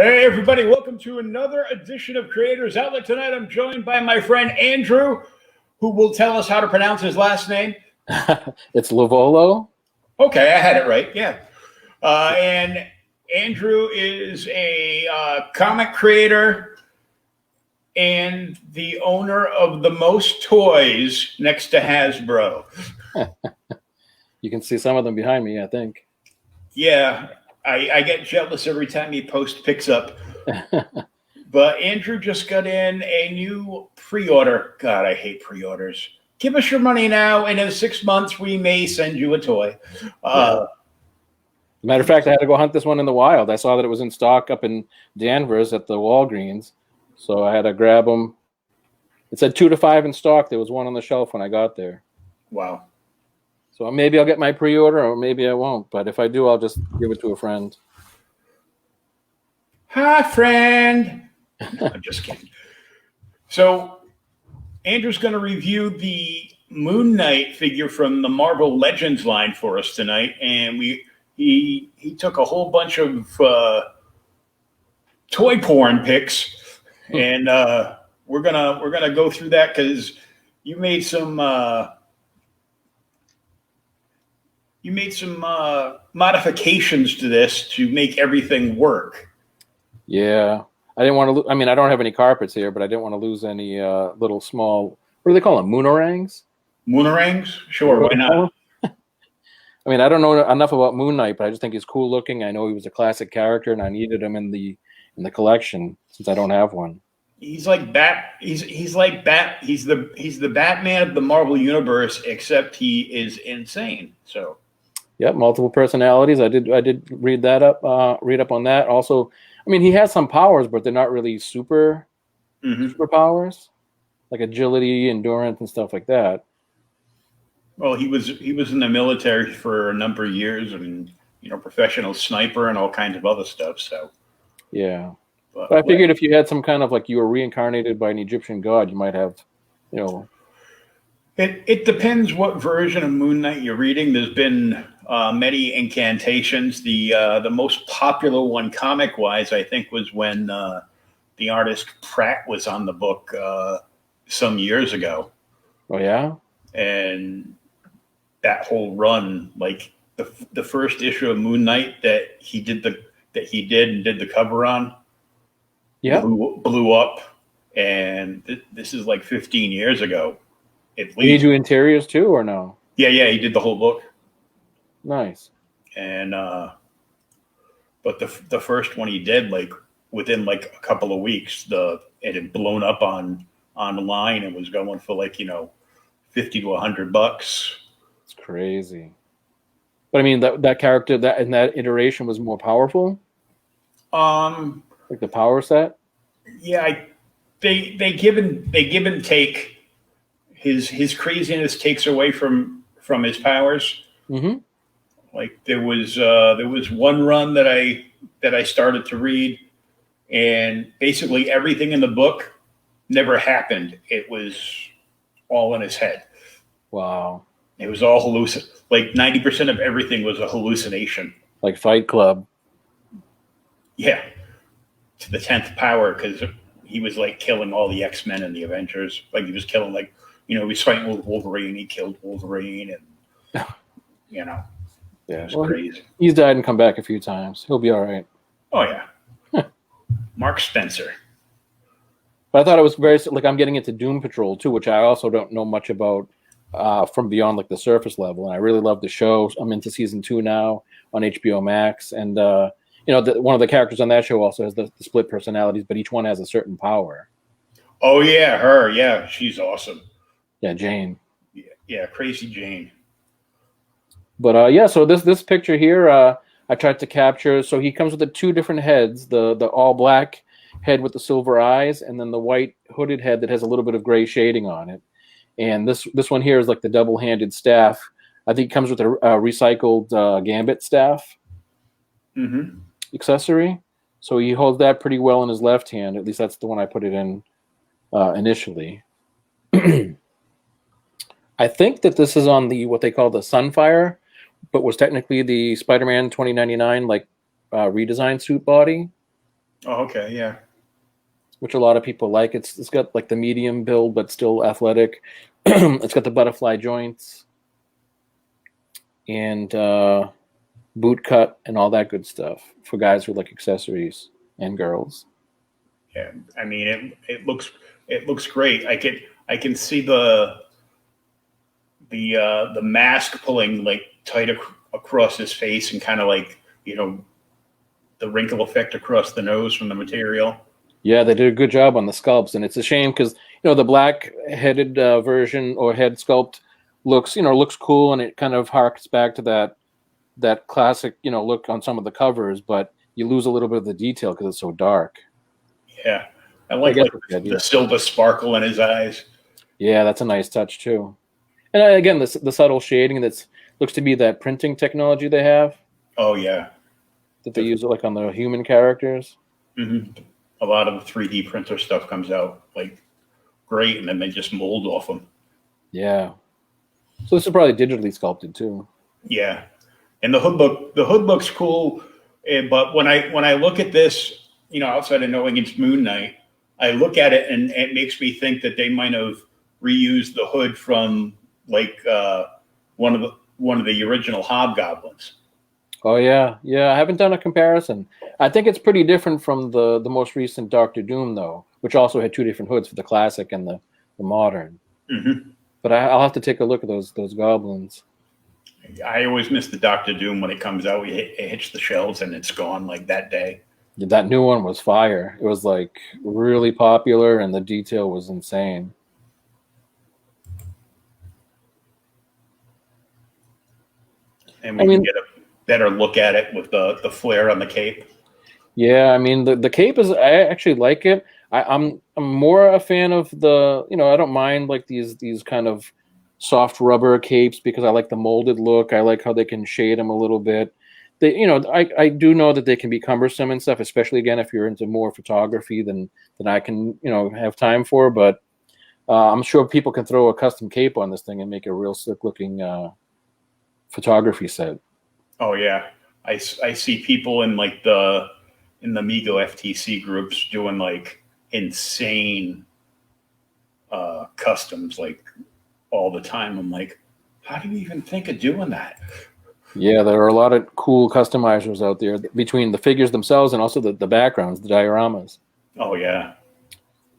Hey everybody, welcome to another edition of Creators Outlet. Tonight I'm joined by my friend Andrew, who will tell us how to pronounce his last name. It's LoVuolo. Okay, I had it right, yeah. And Andrew is a comic creator and the owner of the most toys next to Hasbro. You can see some of them behind me, I think. Yeah, I get jealous every time he posts pics up. But Andrew just got in a new pre-order. God, I hate pre-orders. Give us your money now, and in 6 months, we may send you a toy. Matter of fact, I had to go hunt this one in the wild. I saw that it was in stock up in Danvers at the Walgreens, so I had to grab them. It said 2 to 5 in stock. There was one on the shelf when I got there. Wow. So maybe I'll get my pre-order, or maybe I won't. But if I do, I'll just give it to a friend. Hi, friend. I'm just kidding. So Andrew's going to review the Moon Knight figure from the Marvel Legends line for us tonight, and he took a whole bunch of toy porn pics, and we're gonna go through that because you made some modifications to this to make everything work. Yeah. I didn't want to. I mean, I don't have any carpets here, but I didn't want to lose any little small. What do they call them? Moonarangs. Moonarangs? Sure, why not? I mean, I don't know enough about Moon Knight, but I just think he's cool looking. I know he was a classic character, and I needed him in the collection since I don't have one. He's like Bat. He's like Bat. He's the Batman of the Marvel universe, except he is insane. So. Yep, multiple personalities. I did read that up. Read up on that. Also, I mean, he has some powers, but they're not really superpowers, like agility, endurance, and stuff like that. Well, he was in the military for a number of years, and professional sniper and all kinds of other stuff. So, yeah. But I figured if you had some kind of like you were reincarnated by an Egyptian god, you might have, It depends what version of Moon Knight you're reading. There's been many incantations. The most popular one comic-wise, I think, was when the artist Pratt was on the book some years ago. Oh yeah, and that whole run, like the first issue of Moon Knight that he did the cover on, blew up, and this is like 15 years ago. Did he do interiors too, or no? Yeah, he did the whole book. Nice. And but the first one he did, like within like a couple of weeks, it had blown up online and was going for like $50 to $100. It's crazy. But I mean that character that in that iteration was more powerful. Like the power set. Yeah, they give and take. His craziness takes away from his powers. Mm-hmm. Like there was one run that I started to read, and basically everything in the book never happened. It was all in his head. Wow. It was all like 90% of everything was a hallucination. Like Fight Club. Yeah. To the 10th power, because he was like killing all the X-Men and the Avengers. Like he was killing he was fighting with Wolverine. He killed Wolverine, and it was crazy. He's died and come back a few times. He'll be all right. Oh yeah, Mark Spencer. But I thought it was very like I'm getting into Doom Patrol too, which I also don't know much about from beyond like the surface level. And I really love the show. I'm into season 2 now on HBO Max, and one of the characters on that show also has the split personalities, but each one has a certain power. Oh yeah, her. Yeah, she's awesome. Yeah, Jane. Yeah, crazy Jane. But so this picture here, I tried to capture. So he comes with the 2 different heads: the all black head with the silver eyes, and then the white hooded head that has a little bit of gray shading on it. And this one here is like the double-handed staff. I think it comes with a recycled Gambit staff accessory. So he holds that pretty well in his left hand. At least that's the one I put it in initially. I think that this is on the what they call the Sunfire, but was technically the Spider-Man 2099 like redesigned suit body. Oh, okay, yeah. which a lot of people like. It's got like the medium build, but still athletic. It's got the butterfly joints and boot cut and all that good stuff for guys who like accessories and girls. Yeah, I mean it looks great. I can see the mask pulling like tight across his face and kind of like the wrinkle effect across the nose from the material. Yeah, they did a good job on the sculpts, and it's a shame because the black-headed version or head sculpt looks cool, and it kind of harks back to that classic look on some of the covers, but you lose a little bit of the detail because it's so dark. Yeah, I like the silver sparkle in his eyes. Yeah, that's a nice touch too. And again, the subtle shading looks to be that printing technology they have. Oh yeah, that they use it like on the human characters. Mm-hmm. A lot of the 3D printer stuff comes out like great, and then they just mold off them. Yeah. So this is probably digitally sculpted too. Yeah, and the hoodbook's cool, but when I look at this, outside of knowing it's Moon Knight, I look at it and it makes me think that they might have reused the hood from like one of the original Hobgoblins. Oh yeah, I haven't done a comparison. I think it's pretty different from the most recent Doctor Doom though, which also had two different hoods for the classic and the modern. Mm-hmm. But I'll have to take a look at those goblins. I always miss the Doctor Doom when it comes out. It hits the shelves and it's gone like that day. That new one was fire. It was like really popular and the detail was insane. And we can get a better look at it with the flare on the cape. Yeah, I mean the cape I actually like it. I'm more a fan of the I don't mind like these kind of soft rubber capes because I like the molded look. I like how they can shade them a little bit. They I do know that they can be cumbersome and stuff, especially again if you're into more photography than I can have time for. But I'm sure people can throw a custom cape on this thing and make a real slick looking photography set. Oh yeah, I see people in like the Migo FTC groups doing like insane customs like all the time. I'm like, how do you even think of doing that? Yeah, there are a lot of cool customizers out there between the figures themselves and also the backgrounds, the dioramas. Oh yeah.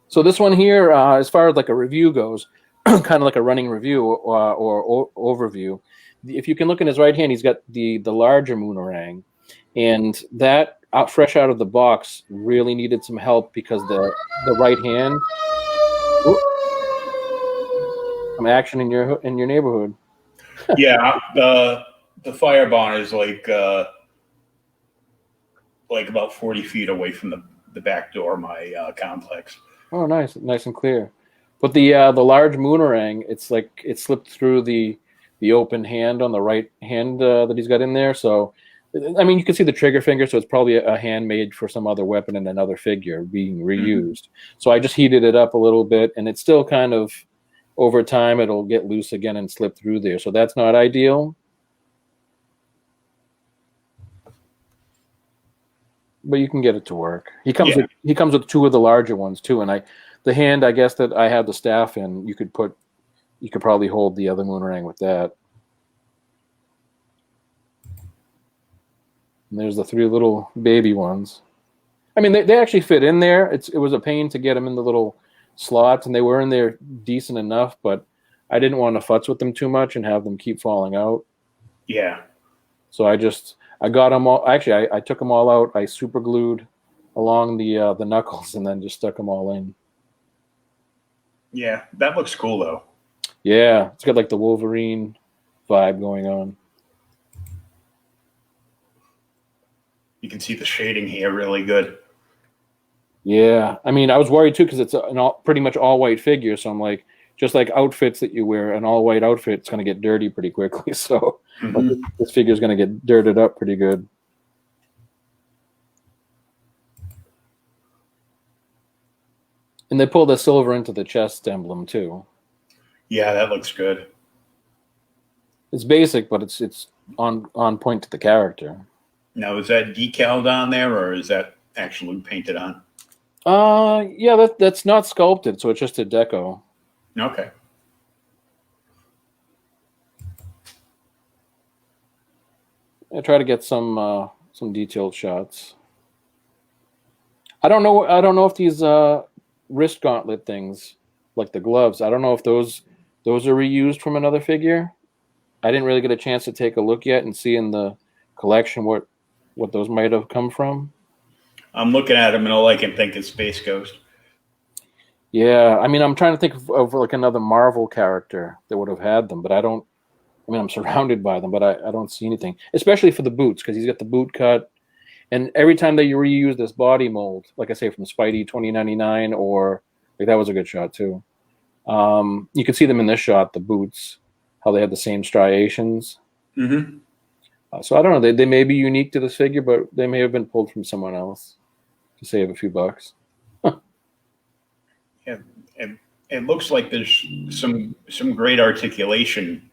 So this one here, as far as like a review goes, kind of like a running review or overview. If you can look in his right hand, he's got the larger Moonerang, and that fresh out of the box really needed some help because the right hand. Some action in your neighborhood. Yeah, the fire barn is like about 40 feet away from the back door of my complex. Oh, nice and clear. But the large Moonerang, it's like it slipped through the open hand on the right hand that he's got in there. So, I mean, you can see the trigger finger, so it's probably a hand made for some other weapon and another figure being reused. Mm-hmm. So I just heated it up a little bit, and it's still kind of over time it'll get loose again and slip through there. So that's not ideal. But you can get it to work. He comes with two of the larger ones too, and the hand I guess that I have the staff in, you could probably hold the other Moonerang with that. And there's the three little baby ones. I mean, they actually fit in there. It was a pain to get them in the little slots, and they were in there decent enough, but I didn't want to futz with them too much and have them keep falling out. Yeah. So I got them all. Actually, I took them all out. I super glued along the knuckles and then just stuck them all in. Yeah, that looks cool though. Yeah, it's got like the Wolverine vibe going on. You can see the shading here really good. Yeah, I mean, I was worried too because it's pretty much all white figure. So I'm like, just like outfits that you wear, an all white outfit, it's going to get dirty pretty quickly. So this figure is going to get dirted up pretty good. And they pull the silver into the chest emblem too. Yeah, that looks good. It's basic, but it's on point to the character. Now, is that decaled on there, or is that actually painted on? Yeah, that's not sculpted, so it's just a deco. Okay. I try to get some detailed shots. I don't know if these wrist gauntlet things, like the gloves, I don't know if those are reused from another figure. I didn't really get a chance to take a look yet and see in the collection what those might have come from. I'm looking at them and all I can think is Space Ghost. Yeah, I mean, I'm trying to think of like another Marvel character that would have had them, but I don't. I mean, I'm surrounded by them, but I don't see anything, especially for the boots, because he's got the boot cut. And every time that you reuse this body mold, like I say, from Spidey 2099, or like that was a good shot too. You can see them in this shot, the boots, how they have the same striations. Mm-hmm. So I don't know. They may be unique to this figure, but they may have been pulled from someone else to save a few bucks. Yeah, it looks like there's some great articulation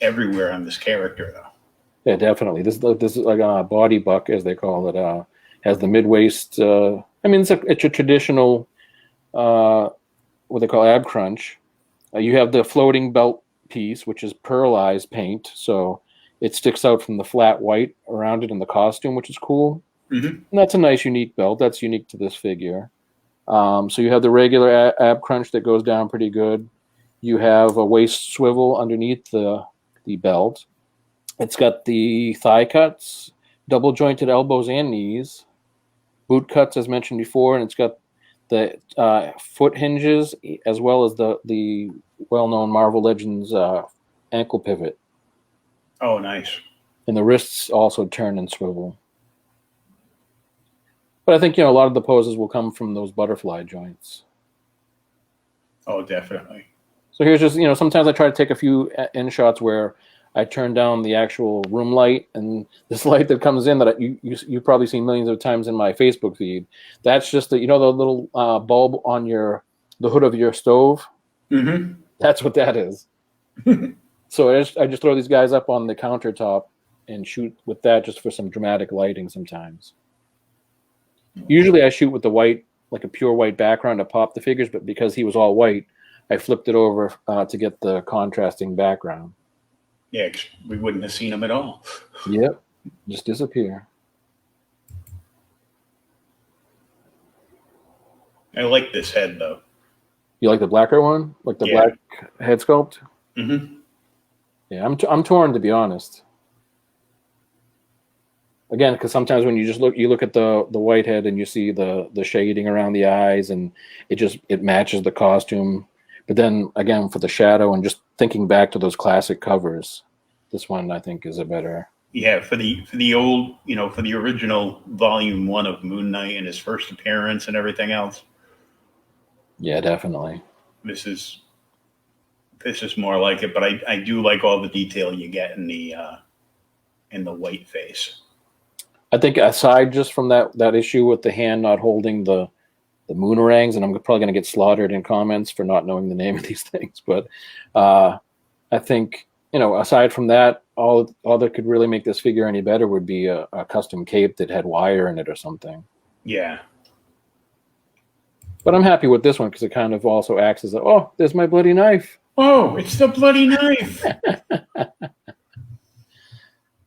everywhere on this character, though. Yeah, definitely. This is like a body buck, as they call it. Has the mid waist. I mean, it's a traditional what they call ab crunch. You have the floating belt piece, which is pearlized paint, so it sticks out from the flat white around it in the costume, which is cool. Mm-hmm. And that's a nice, unique belt. That's unique to this figure. So you have the regular ab crunch that goes down pretty good. You have a waist swivel underneath the belt. It's got the thigh cuts, double jointed elbows and knees, boot cuts as mentioned before, and it's got the foot hinges as well as the well-known Marvel Legends ankle pivot. Oh, nice. And the wrists also turn and swivel. But I think, a lot of the poses will come from those butterfly joints. Oh, definitely. So here's just, sometimes I try to take a few end shots where I turn down the actual room light, and this light that comes in that you've probably seen millions of times in my Facebook feed. That's just the little bulb on the hood of your stove. Mm-hmm. That's what that is. So I just throw these guys up on the countertop and shoot with that just for some dramatic lighting sometimes. Usually I shoot with the white, like a pure white background to pop the figures, but because he was all white, I flipped it over to get the contrasting background. Yeah, we wouldn't have seen him at all. Yep, just disappear. I like this head, though. You like the blacker one? Like the black head sculpt? Mm-hmm. Yeah, I'm torn, to be honest. Again, because sometimes when you look at the white head and you see the shading around the eyes, and it matches the costume. But then again, for the shadow and just thinking back to those classic covers, this one I think is a better. Yeah, for the old, for the original volume 1 of Moon Knight and his first appearance and everything else. Yeah, definitely. This is more like it, but I do like all the detail you get in the white face. I think aside just from that issue with the hand not holding the moonarangs, and I'm probably going to get slaughtered in comments for not knowing the name of these things, but I think, aside from that, all that could really make this figure any better would be a custom cape that had wire in it or something. Yeah. But I'm happy with this one because it kind of also acts as there's my bloody knife. Oh, it's the bloody knife.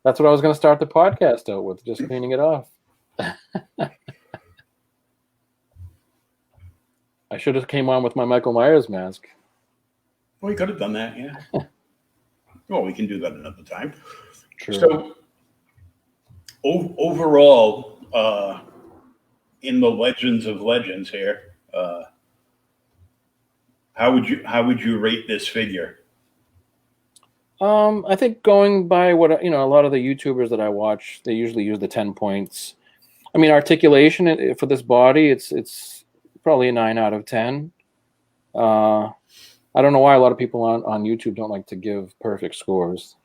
That's what I was going to start the podcast out with, just cleaning it off. I should have came on with my Michael Myers mask. Well, we could have done that, yeah. Well, we can do that another time. True. So, overall, in the Legends of Legends here, how would you rate this figure? I think going by what a lot of the YouTubers that I watch, they usually use the 10 points. I mean, articulation for this body, it's probably a 9 out of 10. I don't know why a lot of people on YouTube don't like to give perfect scores,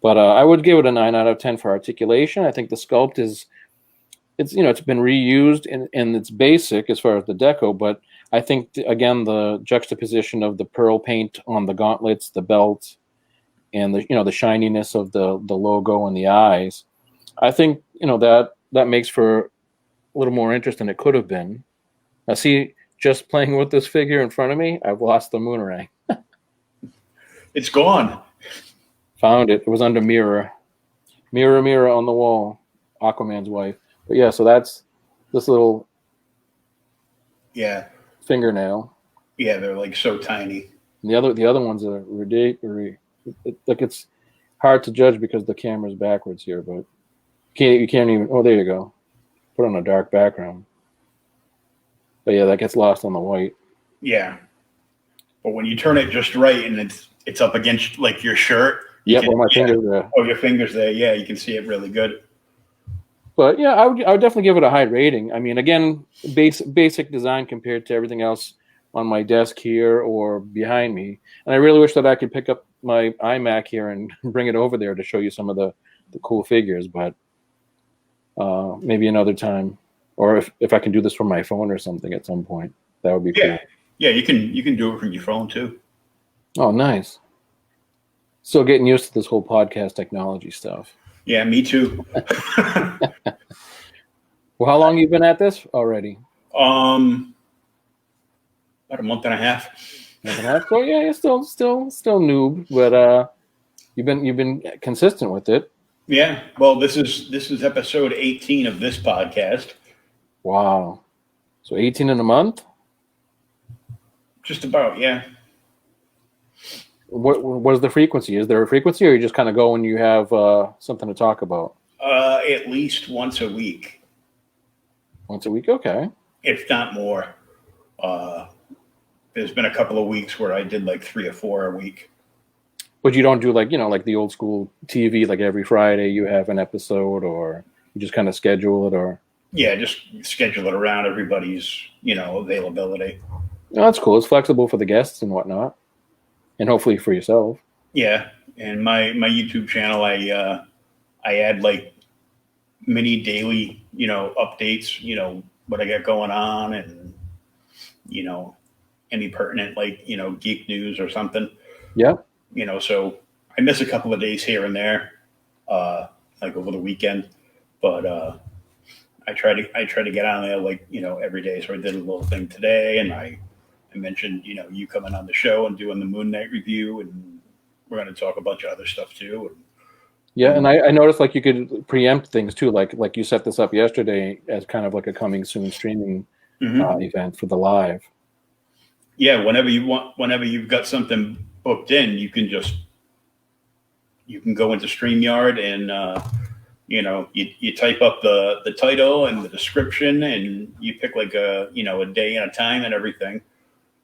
but I would give it a 9 out of 10 for articulation. I think the sculpt it's been reused and it's basic as far as the deco, but I think again the juxtaposition of the pearl paint on the gauntlets, the belt, and the shininess of the logo and the eyes, I think that makes for little more interest than it could have been. Now, see, just playing with this figure in front of me, I've lost the moon ring. It's gone. Found it. It was under mirror. Mirror, mirror on the wall. Aquaman's wife. But yeah, so that's this little fingernail. Yeah, they're like so tiny. And the other ones are ridiculous. Like it's hard to judge because the camera's backwards here, but you can't even. Oh, there you go. Put on a dark background. But yeah, that gets lost on the white. Yeah, but when you turn it just right and it's up against like your shirt. Yeah, where my fingers there. Oh, your fingers there. Yeah, you can see it really good. But yeah, I would definitely give it a high rating. I mean, again, basic design compared to everything else on my desk here or behind me. And I really wish that I could pick up my iMac here and bring it over there to show you some of the cool figures. But maybe another time, or if I can do this from my phone or something at some point, that would be cool. Yeah, you can do it from your phone too. Oh, nice. Still getting used to this whole podcast technology stuff. Yeah, me too. Well, how long you been at this already? About a month and a half. So yeah, you're still noob, but you've been consistent with it. Yeah. Well, this is episode 18 of this podcast. Wow. So 18 in a month? Just about, yeah. What is the frequency? Is there a frequency, or you just kind of go when you have something to talk about? At least once a week. Once a week, okay. If not more. There's been a couple of weeks where I did like 3 or 4 a week. But you don't do like the old school TV, like every Friday you have an episode, or you just kind of schedule it, or? Yeah, just schedule it around everybody's, availability. Oh, that's cool. It's flexible for the guests and whatnot, and hopefully for yourself. Yeah, and my YouTube channel, I add like mini daily, updates, what I got going on, and any pertinent like geek news or something. Yeah. So I miss a couple of days here and there, like over the weekend, but I try to get on there like every day. So I did a little thing today, and I mentioned you coming on the show and doing the Moon Knight review, and we're going to talk a bunch of other stuff too. Yeah, and I noticed like you could preempt things too, like you set this up yesterday as kind of like a coming soon streaming event for the live. Yeah, whenever you want, whenever you've got something booked in, you can go into StreamYard and you type up the title and the description, and you pick like a day and a time and everything.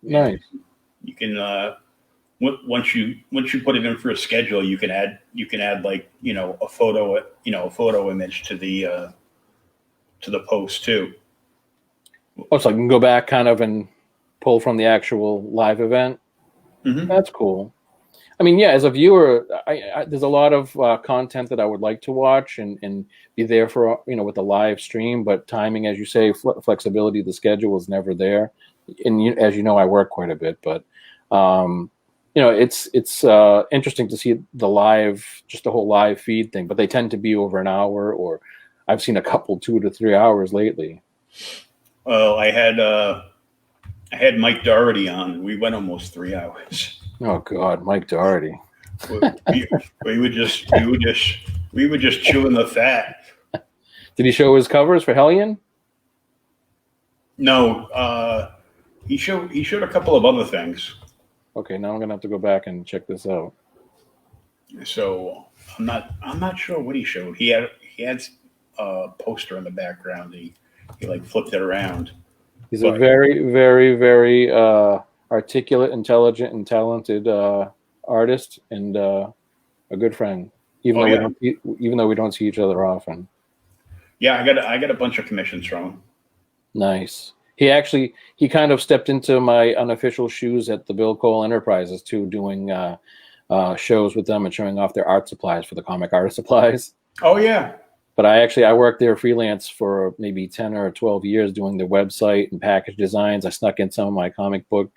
Nice. And you can once you put it in for a schedule, you can add like a photo image to the post too. Oh, so I can go back kind of and pull from the actual live event. Mm-hmm. That's cool. I mean, yeah, as a viewer, I there's a lot of content that I would like to watch and be there for, with the live stream, but timing, as you say, flexibility, the schedule is never there. And as you know, I work quite a bit, but it's interesting to see the live, just the whole live feed thing, but they tend to be over an hour, or I've seen a couple 2 to 3 hours lately. Well, I had Mike Doherty on. We went almost 3 hours. Oh God, Mike Doherty. we were just chewing the fat. Did he show his covers for Hellion? No, he showed a couple of other things. Okay, now I'm gonna have to go back and check this out. So I'm not sure what he showed. He had a poster in the background. He like flipped it around. He's a very, very, very articulate, intelligent, and talented artist, and a good friend. Even though we don't see each other often. Yeah, I got a bunch of commissions from him. Nice. He kind of stepped into my unofficial shoes at the Bill Cole Enterprises too, doing shows with them and showing off their art supplies for the comic art supplies. Oh yeah. But I worked there freelance for maybe 10 or 12 years doing the website and package designs. I snuck in some of my comic book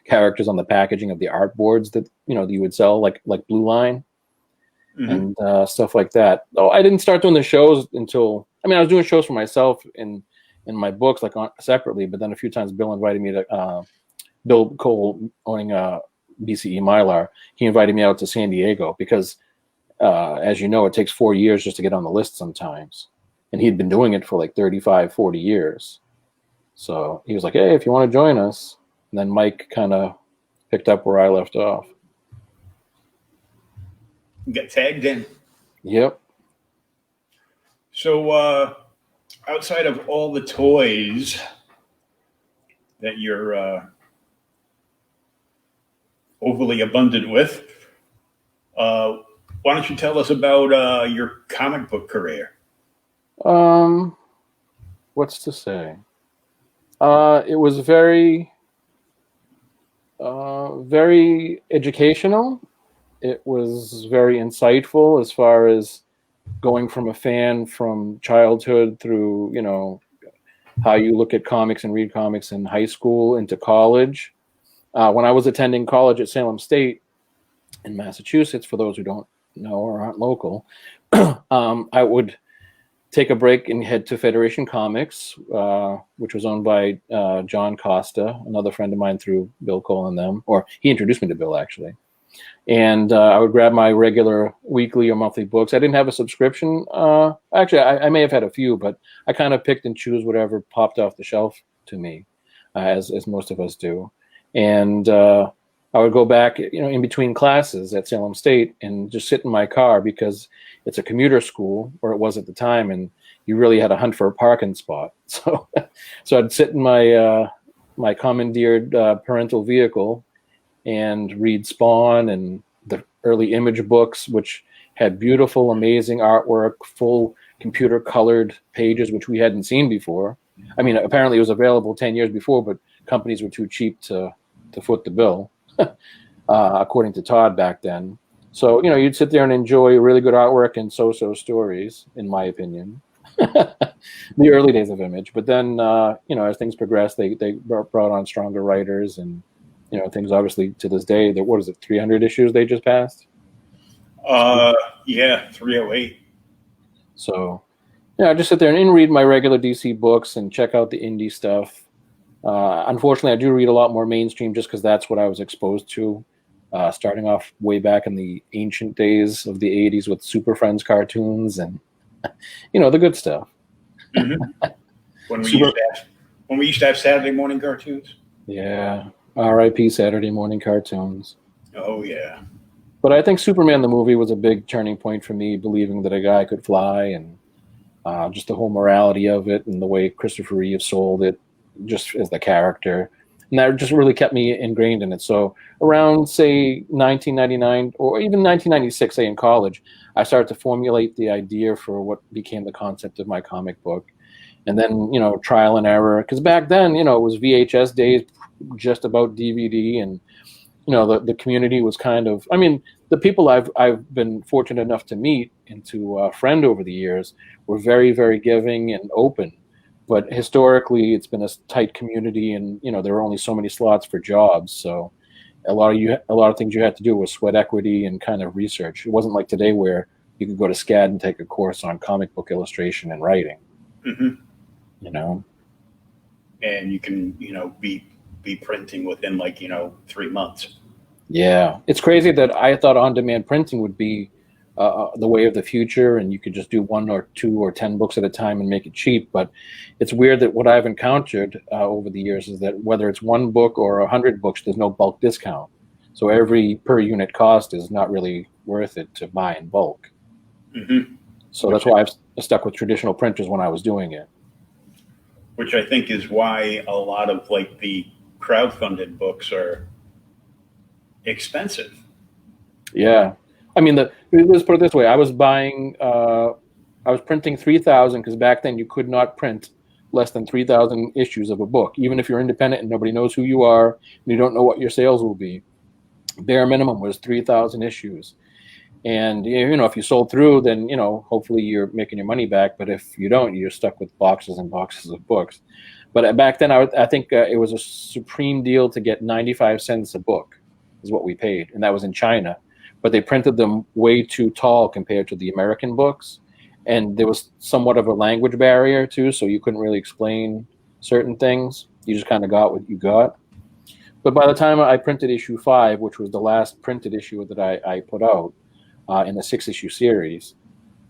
characters on the packaging of the art boards that you would sell, like Blue Line and stuff like that. Oh, I didn't start doing the shows until I was doing shows for myself in in my books, like separately. But then a few times, Bill invited me to Bill Cole, owning BCE Mylar. He invited me out to San Diego because, as you know, it takes 4 years just to get on the list sometimes. And he'd been doing it for like 35, 40 years. So he was like, hey, if you want to join us. And then Mike kind of picked up where I left off. Get tagged in. Yep. So outside of all the toys that you're overly abundant with, why don't you tell us about your comic book career? What's to say? It was very educational. It was very insightful as far as going from a fan from childhood through, you know, how you look at comics and read comics in high school into college. When I was attending college at Salem State in Massachusetts, for those who don't know or aren't local, I would take a break and head to Federation Comics, which was owned by John Costa, another friend of mine through Bill Cole and them, or he introduced me to Bill actually. And I would grab my regular weekly or monthly books. I didn't have a subscription. Actually, I may have had a few, but I kind of picked and choose whatever popped off the shelf to me, as most of us do. And I would go back, you know, in between classes at Salem State and just sit in my car because it's a commuter school, or it was at the time, and you really had to hunt for a parking spot. So I'd sit in my my commandeered parental vehicle and read Spawn and the early Image books, which had beautiful, amazing artwork, full computer colored pages, which we hadn't seen before. I mean, apparently it was available 10 years before, but companies were too cheap to foot the bill, according to Todd back then. So, you know, you'd sit there and enjoy really good artwork and so-so stories, in my opinion. The early days of Image. But then, you know, as things progressed, they brought on stronger writers, and you know, things obviously to this day, that, what is it, 300 issues they just passed? Yeah, 308. So, yeah, I just sit there and read my regular DC books and check out the indie stuff. Unfortunately, I do read a lot more mainstream just because that's what I was exposed to, starting off way back in the ancient days of the 80s with Super Friends cartoons and, you know, the good stuff. Mm-hmm. When we used to have Saturday morning cartoons. Yeah. R.I.P. Saturday morning cartoons. Oh, yeah. But I think Superman the movie was a big turning point for me, believing that a guy could fly, and just the whole morality of it and the way Christopher Reeve sold it just as the character. And that just really kept me ingrained in it. So around, say, 1999 or even 1996, say in college, I started to formulate the idea for what became the concept of my comic book. And then, you know, trial and error. Because back then, you know, it was VHS days, just about DVD, and you know, the community was kind of, I mean, the people I've been fortunate enough to meet and to friend over the years were very, very giving and open. But historically, it's been a tight community, and you know, there were only so many slots for jobs. So a lot of things you had to do was sweat equity and kind of research. It wasn't like today where you could go to SCAD and take a course on comic book illustration and writing. Mm-hmm. You know, and you can, you know, be printing within, like, you know, 3 months. Yeah, it's crazy that I thought on-demand printing would be the way of the future, and you could just do 1 or 2 or 10 books at a time and make it cheap. But it's weird that what I've encountered over the years is that whether it's 1 book or 100 books, there's no bulk discount. So every per unit cost is not really worth it to buy in bulk. Mm-hmm. So that's why I've stuck with traditional printers when I was doing it. Which I think is why a lot of, like, the crowdfunded books are expensive. Yeah. I mean, let's put it this way. I was printing 3,000 because back then you could not print less than 3,000 issues of a book, even if you're independent and nobody knows who you are and you don't know what your sales will be. Bare minimum was 3,000 issues. And, you know, if you sold through, then, you know, hopefully you're making your money back. But if you don't, you're stuck with boxes and boxes of books. But back then, I think it was a supreme deal to get 95 cents a book is what we paid. And that was in China. But they printed them way too tall compared to the American books. and there was somewhat of a language barrier too, so you couldn't really explain certain things. You just kind of got what you got. But by the time I printed issue 5, which was the last printed issue that I put out in the 6-issue series,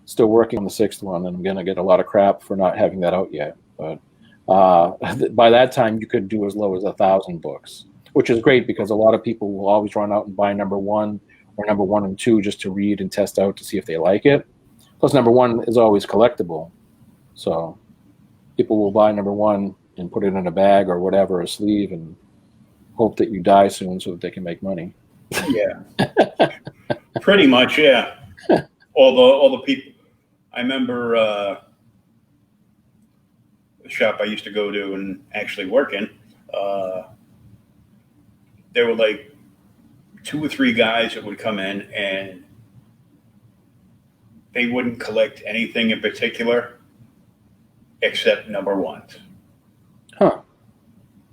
still working on the 6th one, and I'm going to get a lot of crap for not having that out yet. But by that time, you could do as low as 1,000 books, which is great because a lot of people will always run out and buy number 1 or number 1 and 2 just to read and test out to see if they like it. Plus, number 1 is always collectible. So people will buy number 1 and put it in a bag or whatever, a sleeve, and hope that you die soon so that they can make money. Yeah. Pretty much, yeah. All the people. I remember the shop I used to go to and actually work in. There were like 2 or 3 guys that would come in and they wouldn't collect anything in particular except number 1s. Huh.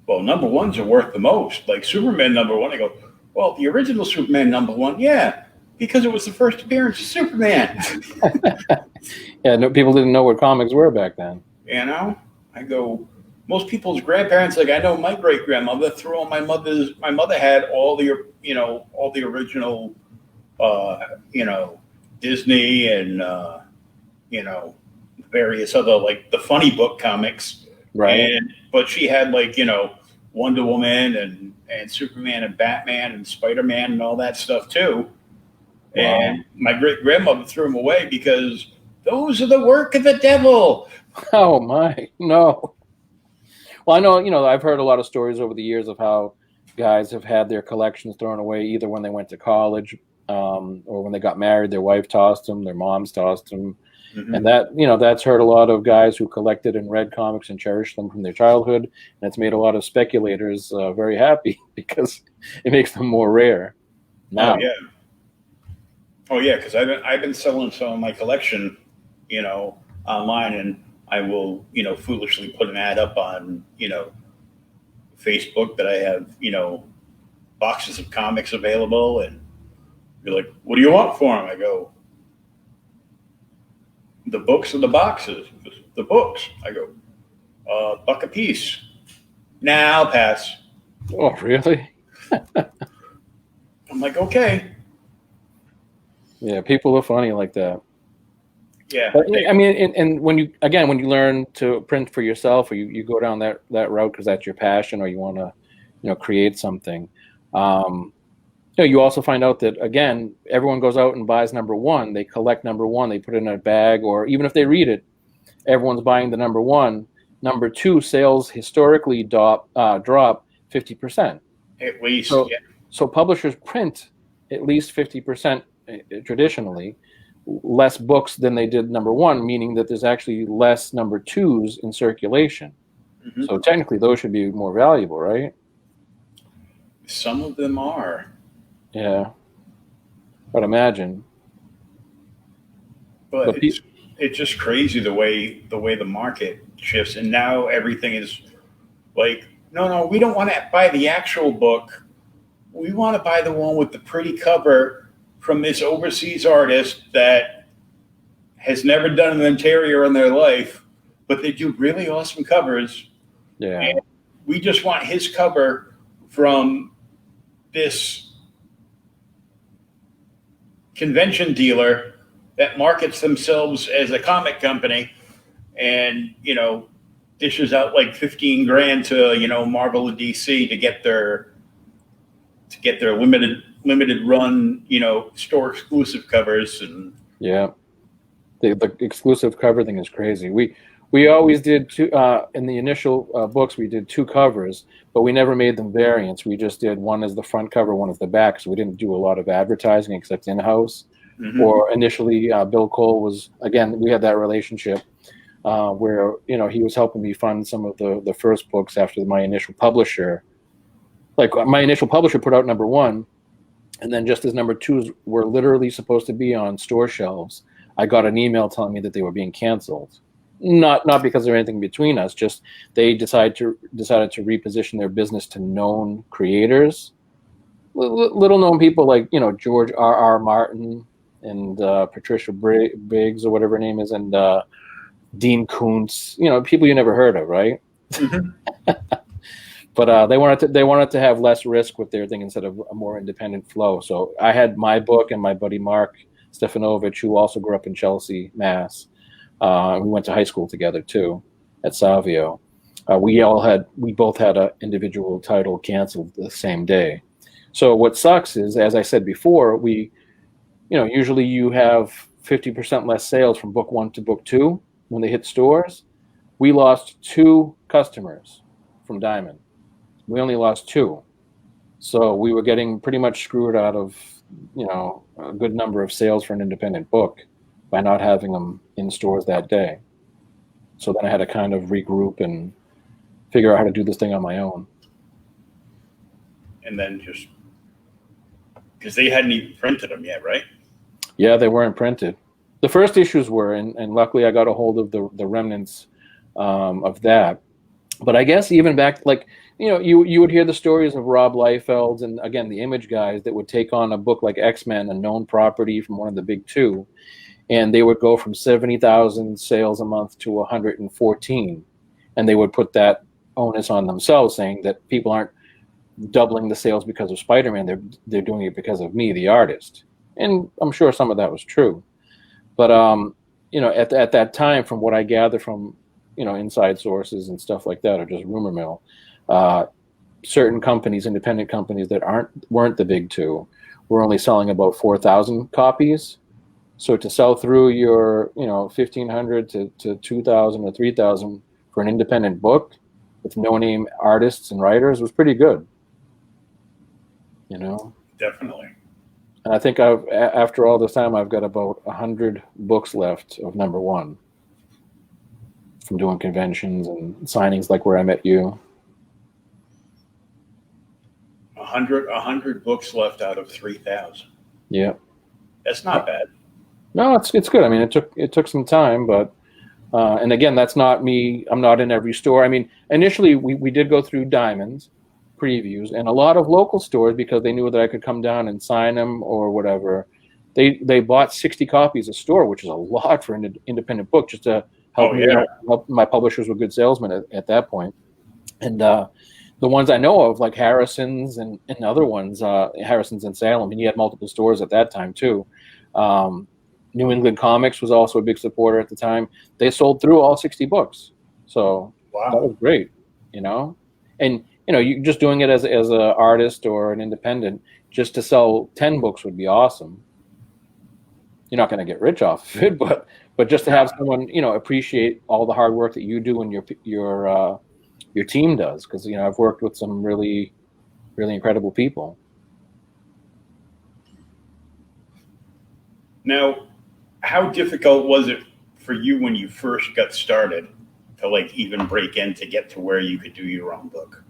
Well, number 1s are worth the most. Like Superman number 1, I go, well, the original Superman number 1, yeah, because it was the first appearance of Superman. Yeah, no, people didn't know what comics were back then. You know, I go, most people's grandparents, like I know my great grandmother threw on my mother had all the, all the original, Disney and, various other, like the funny book comics. Right. But she had like, Wonder Woman and Superman and Batman and Spider-Man and all that stuff too. Wow. And my great grandmother threw them away because those are the work of the devil. Oh my, no. Well, I know, I've heard a lot of stories over the years of how guys have had their collections thrown away either when they went to college or when they got married, their wife tossed them, their moms tossed them. Mm-hmm. And that, that's hurt a lot of guys who collected and read comics and cherished them from their childhood. And it's made a lot of speculators very happy because it makes them more rare now. Oh yeah, because I've been selling some of my collection, online, and I will, foolishly put an ad up on, Facebook that I have, boxes of comics available, and you're like, what do you want for them? I go, the books or the boxes? The books. I go, $1 a piece. Nah, I'll pass. Oh, really? I'm like, okay. Yeah, people are funny like that. Yeah. But, I mean, and when you learn to print for yourself, or you go down that route because that's your passion, or you want to, create something, you also find out that, again, everyone goes out and buys number 1. They collect number 1. They put it in a bag, or even if they read it, everyone's buying the number 1. Number 2 sales historically drop 50%. At least. So publishers print at least 50% traditionally less books than they did number 1, meaning that there's actually less number 2s in circulation. Mm-hmm. So technically those should be more valuable, right? Some of them are. Yeah, but imagine. But it's just crazy the way the market shifts, and now everything is like, no, we don't want to buy the actual book. We want to buy the one with the pretty cover from this overseas artist that has never done an interior in their life, but they do really awesome covers. Yeah, and we just want his cover from this convention dealer that markets themselves as a comic company and, dishes out like $15,000 to, Marvel and DC to get their limited run, store exclusive covers. And yeah, the exclusive cover thing is crazy. We always did 2 in the initial books. We did 2 covers, but we never made them variants. We just did one as the front cover, one as the back. So we didn't do a lot of advertising except in-house. Mm-hmm. Or initially, Bill Cole was, again, we had that relationship where he was helping me fund some of the first books after my initial publisher. Like my initial publisher put out number 1, and then just as number 2s were literally supposed to be on store shelves, I got an email telling me that they were being canceled. Not because of anything between us, just they decided to reposition their business to known creators, little known people like George R.R. Martin and Patricia Biggs or whatever her name is, and Dean Koontz. People you never heard of, right? Mm-hmm. But they wanted to have less risk with their thing instead of a more independent flow. So I had my book and my buddy Mark Stefanovich, who also grew up in Chelsea, Mass. We went to high school together too at Savio. We both had an individual title canceled the same day. So what sucks is, as I said before, usually you have 50% less sales from book 1 to book 2 when they hit stores. We lost 2 customers from Diamond. We only lost 2. So we were getting pretty much screwed out of, a good number of sales for an independent book by not having them in stores that day. So then I had to kind of regroup and figure out how to do this thing on my own. And then just because they hadn't even printed them yet, right? Yeah, they weren't printed. The first issues were, and luckily I got a hold of the remnants of that. But I guess even back, you would hear the stories of Rob Liefeld's and, again, the Image guys that would take on a book like X-Men, a known property from one of the big 2, and they would go from 70,000 sales a month to 114, and they would put that onus on themselves, saying that people aren't doubling the sales because of Spider-Man, they're doing it because of me, the artist. And I'm sure some of that was true. But, at that time, from what I gather from, inside sources and stuff like that, or just rumor mill, certain companies, independent companies that weren't the big 2, were only selling about 4,000 copies. So to sell through your, 1,500 to 2,000 or 3,000 for an independent book with no-name artists and writers was pretty good. Definitely. And I think after all this time, I've got about 100 books left of number 1 from doing conventions and signings like where I met you. 100 books left out of 3,000. Yeah. That's not bad. No, it's good. I mean, it took some time, but and again, that's not me. I'm not in every store. I mean, initially we did go through Diamonds previews and a lot of local stores because they knew that I could come down and sign them or whatever. They bought 60 copies a store, which is a lot for an independent book, just to help help my publishers with good salesmen at that point. And the ones I know of, like Harrison's and other ones, Harrison's in Salem, and he had multiple stores at that time too. New England Comics was also a big supporter at the time. They sold through all 60 books. So wow. That was great, And, you just doing it as an artist or an independent, just to sell 10 books would be awesome. You're not going to get rich off of it, but just to have someone, appreciate all the hard work that you do and your team does. Because, I've worked with some really, really incredible people. Now, how difficult was it for you when you first got started to even break in to get to where you could do your own book?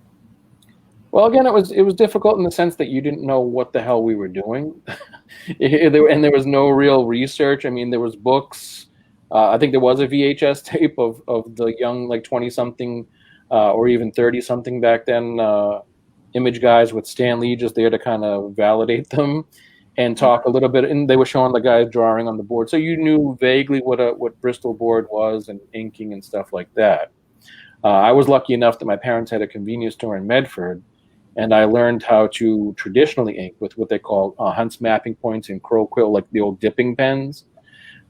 Well, again, it was difficult in the sense that you didn't know what the hell we were doing, and there was no real research. I mean, there was books. I think there was a VHS tape of the young 20-something or even 30-something back then Image guys with Stan Lee just there to kind of validate them and talk a little bit. And they were showing the guys drawing on the board, so you knew vaguely what Bristol board was and inking and stuff like that. I was lucky enough that my parents had a convenience store in Medford, and I learned how to traditionally ink with what they call Hunt's mapping points and crow quill, like the old dipping pens,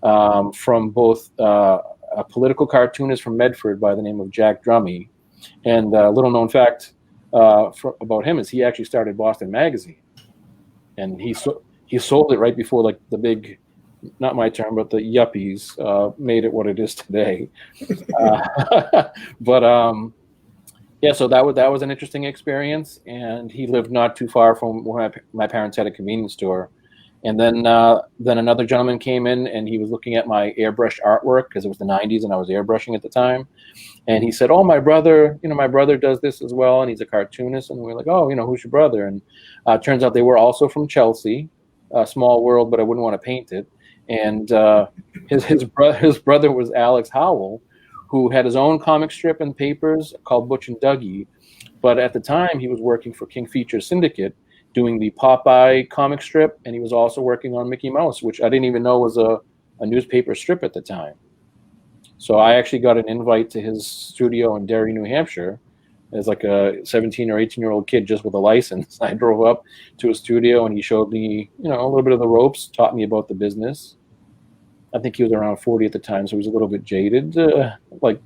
from both a political cartoonist from Medford by the name of Jack Drummy. And a little known fact about him is he actually started Boston Magazine, and he sold it right before the big, not my term, but the yuppies made it what it is today. Yeah, so that was an interesting experience, and he lived not too far from where my parents had a convenience store. And then another gentleman came in, and he was looking at my airbrushed artwork because it was the 90s and I was airbrushing at the time. And he said, "Oh, my brother does this as well, and he's a cartoonist." And we were like, "Oh, who's your brother?" And turns out they were also from Chelsea, a small world, but I wouldn't want to paint it. And his brother was Alex Howell, who had his own comic strip and papers called Butch and Dougie. But at the time, he was working for King Features Syndicate, doing the Popeye comic strip, and he was also working on Mickey Mouse, which I didn't even know was a newspaper strip at the time. So I actually got an invite to his studio in Derry, New Hampshire, as like a 17 or 18-year-old kid just with a license. I drove up to his studio, and he showed me, a little bit of the ropes, taught me about the business. I think he was around 40 at the time, so he was a little bit jaded, like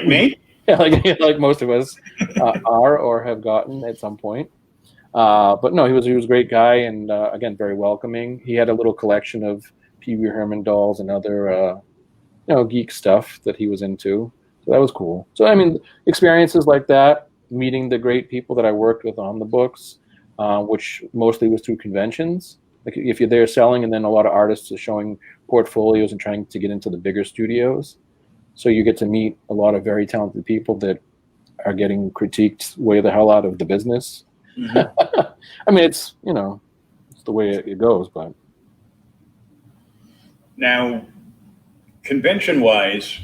me. Yeah, like most of us are or have gotten at some point. But no, he was a great guy, and again, very welcoming. He had a little collection of Pee Wee Herman dolls and other geek stuff that he was into. So that was cool. So I mean, experiences like that, meeting the great people that I worked with on the books, which mostly was through conventions. Like if you're there selling, and then a lot of artists are showing portfolios and trying to get into the bigger studios. So you get to meet a lot of very talented people that are getting critiqued way the hell out of the business. Mm-hmm. I mean, it's it's the way it goes. But now, convention-wise,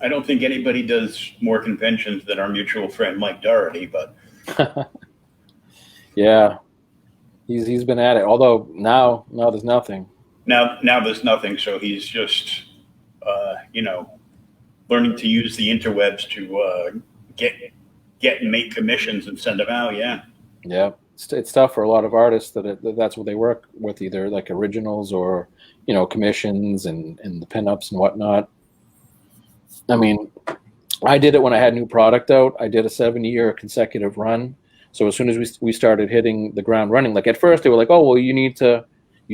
I don't think anybody does more conventions than our mutual friend Mike Doherty. But yeah, he's been at it. Although now there's nothing. Now there's nothing. So he's just learning to use the interwebs to get and make commissions and send them out. Yeah, it's tough for a lot of artists that's what they work with, either like originals or commissions and the pinups and whatnot. I mean, I did it when I had new product out. I did a 7-year consecutive run. So as soon as we started hitting the ground running, like at first they were like, oh well, you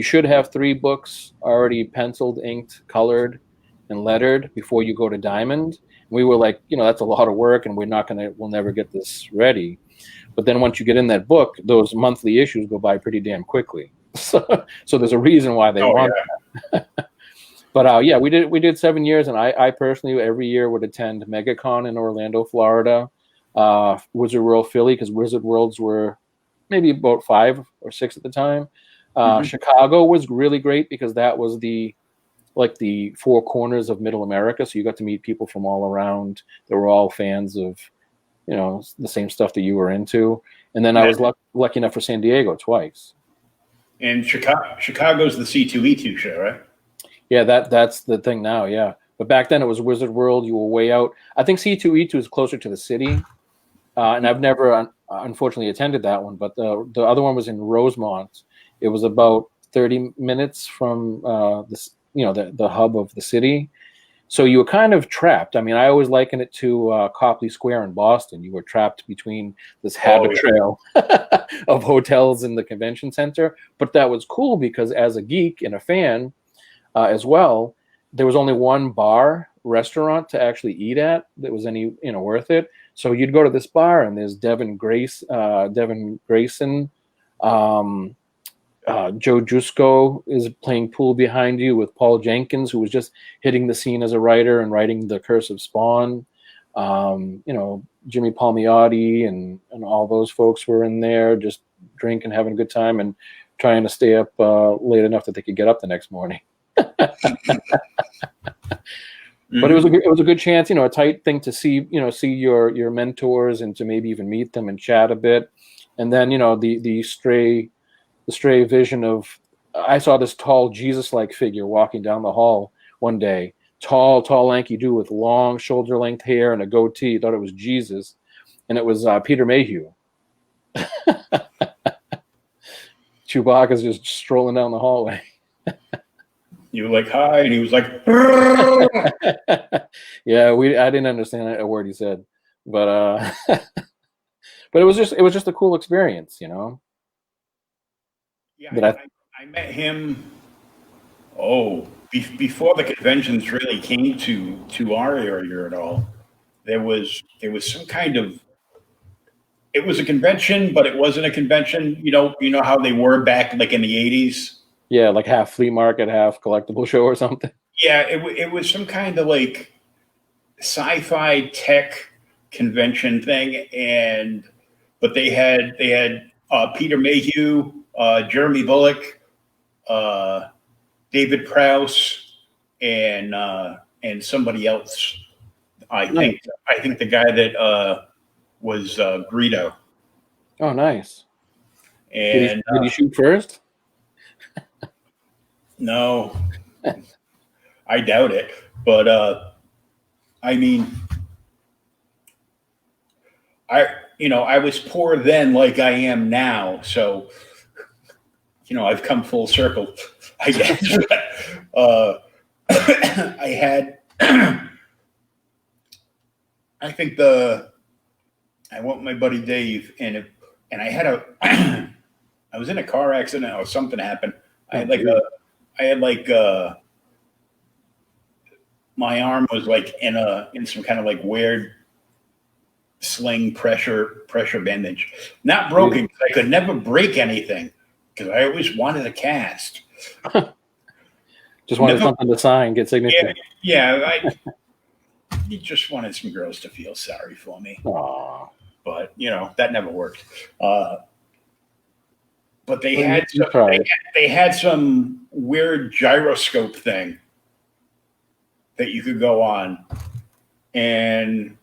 should have 3 books already penciled, inked, colored, and lettered before you go to Diamond. We were like, that's a lot of work, and we'll never get this ready. But then once you get in that book, those monthly issues go by pretty damn quickly. So there's a reason why they want that. But yeah, we did 7 years, and I personally every year would attend MegaCon in Orlando, Florida, Wizard World Philly, because Wizard Worlds were maybe about 5 or 6 at the time. Chicago was really great because that was the 4 corners of Middle America, so you got to meet people from all around that were all fans of the same stuff that you were into. And then I was lucky enough for San Diego twice. And Chicago's the C2E2 show, right? Yeah, that's the thing now. Yeah, but back then it was Wizard World. You were way out. I think C2E2 is closer to the city, and I've never unfortunately attended that one. But the other one was in Rosemont. It was about 30 minutes from the hub of the city. So you were kind of trapped. I mean, I always liken it to Copley Square in Boston. You were trapped between this habit trail of hotels in the convention center. But that was cool because as a geek and a fan as well, there was only one bar restaurant to actually eat at that was any worth it. So you'd go to this bar, and there's Devin Grayson. Joe Jusko is playing pool behind you with Paul Jenkins, who was just hitting the scene as a writer and writing The Curse of Spawn. Jimmy Palmiotti and all those folks were in there just drinking, having a good time, and trying to stay up late enough that they could get up the next morning. But it was a good chance, a tight thing to see your mentors and to maybe even meet them and chat a bit. And then, the stray vision of, I saw this tall Jesus-like figure walking down the hall one day. Tall, lanky dude with long shoulder-length hair and a goatee. Thought it was Jesus, and it was Peter Mayhew. Chewbacca's just strolling down the hallway. You were like, hi, and he was like, yeah, I didn't understand a word he said, but but it was just a cool experience, Yeah, I met him. Before the conventions really came to our area at all. There was some kind of. It was a convention, but it wasn't a convention. You know how they were back like in the 80s. Yeah, like half flea market, half collectible show or something. Yeah, it was some kind of like sci-fi tech convention thing, but they had Peter Mayhew, Jeremy Bullock, David Prowse, and somebody else. I think the guy that was Greedo. Oh, nice. And did he shoot first? No, I doubt it. But I mean, I was poor then, like I am now. So, I've come full circle, I guess. I had, I think I went with my buddy Dave, and I had I was in a car accident or something happened. I had my arm was like in some kind of like weird sling pressure bandage. Not broken, because I could never break anything because I always wanted a cast. Just wanted something to sign, get signature. Yeah, you just wanted some girls to feel sorry for me. Aww. But that never worked. But they had some weird gyroscope thing that you could go on, and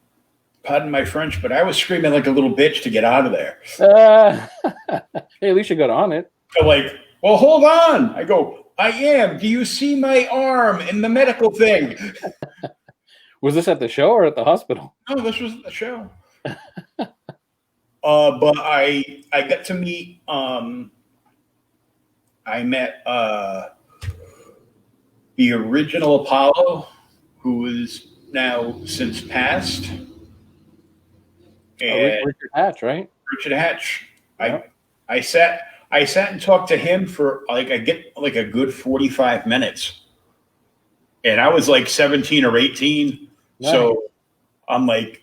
pardon my French, but I was screaming like a little bitch to get out of there. Hey, at least you got on it. They're like, well, hold on. I go, I am. Do you see my arm in the medical thing? Was this at the show or at the hospital? No, this was at the show. But I got to meet. I met the original Apollo, who is now since passed. And Richard Hatch, right? Richard Hatch. Yeah. I sat and talked to him for a good 45 minutes, and I was like 17 or 18. Nice. So I'm like,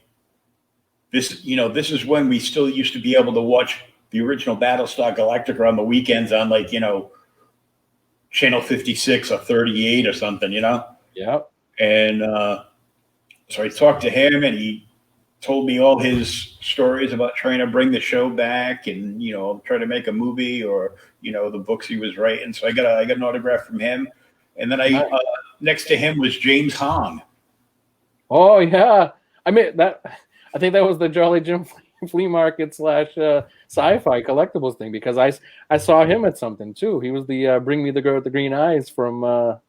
this is when we still used to be able to watch the original Battlestar Galactica on the weekends on channel 56 or 38 or something, Yeah. And so I talked to him, and he told me all his stories about trying to bring the show back and, try to make a movie or, the books he was writing. So I got an autograph from him. And then next to him was James Hong. Oh yeah. I think that was the Jolly Jim flea market / sci-fi collectibles thing, because I saw him at something too. He was the Bring Me the Girl with the Green Eyes from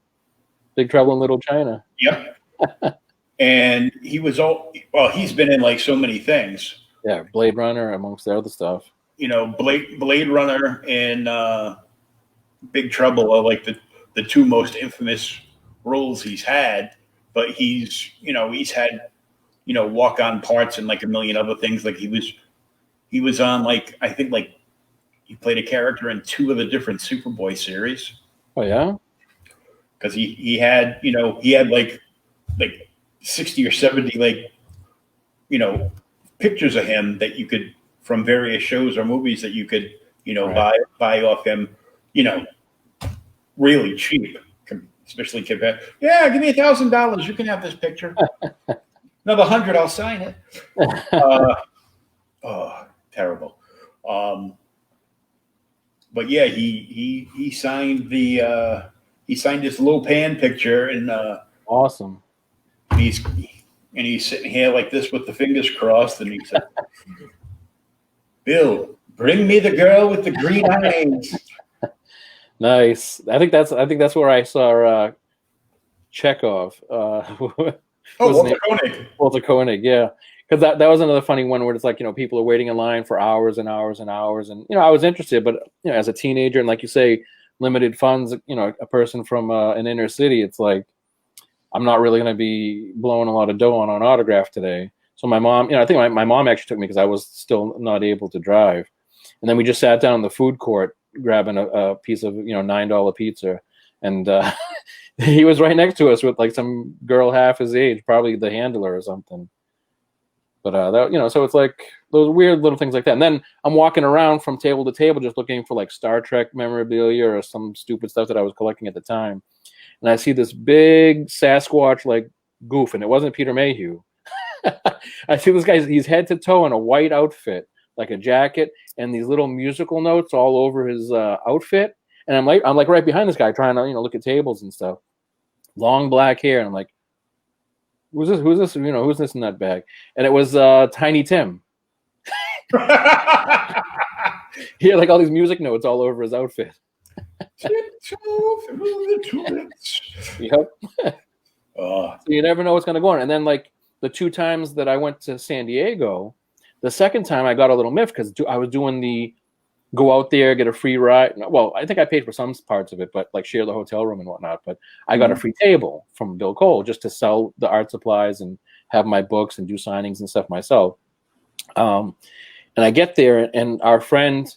Big Trouble in Little China. Yep. And he was he's been in like so many things. Yeah, Blade Runner amongst the other stuff. Blade Runner and Big Trouble are like the two most infamous roles he's had. But he's had walk-on parts and like a million other things. Like he was on I think he played a character in 2 of the different Superboy series. Oh yeah, because he had like 60 or 70 pictures of him that you could, from various shows or movies, that you could buy off him really cheap, especially compared. Yeah, give me $1,000, you can have this picture. Another 100, I'll sign it. Terrible. But yeah, he signed his Lopan picture, and awesome. He's sitting here like this with the fingers crossed, and he said, "Bill, bring me the girl with the green eyes." Nice. I think that's where I saw Chekhov. Walter Koenig. Walter Koenig, yeah. Because that was another funny one where it's like, people are waiting in line for hours and hours and hours. And, I was interested, but, as a teenager and like you say, limited funds, a person from an inner city, it's like, I'm not really going to be blowing a lot of dough on an autograph today. So my mom, I think my mom actually took me because I was still not able to drive. And then we just sat down in the food court grabbing a piece of, $9 pizza. And he was right next to us with like some girl half his age, probably the handler or something. But so it's like those weird little things like that. And then I'm walking around from table to table just looking for like Star Trek memorabilia or some stupid stuff that I was collecting at the time. And I see this big Sasquatch like goof, and it wasn't Peter Mayhew. I see this guy, he's head to toe in a white outfit, like a jacket, and these little musical notes all over his outfit. And I'm like right behind this guy trying to, look at tables and stuff. Long black hair. And I'm like, who's this? Who's this in that bag? And it was Tiny Tim. He had like all these music notes all over his outfit. Tiptoe through the tulips. Yep. So you never know what's going to go on. And then like the 2 times that I went to San Diego, the second time I got a little miffed because I was doing the go out there, get a free ride. Well, I think I paid for some parts of it, but like share the hotel room and whatnot. But I got a free table from Bill Cole just to sell the art supplies and have my books and do signings and stuff myself. And I get there, and our friend,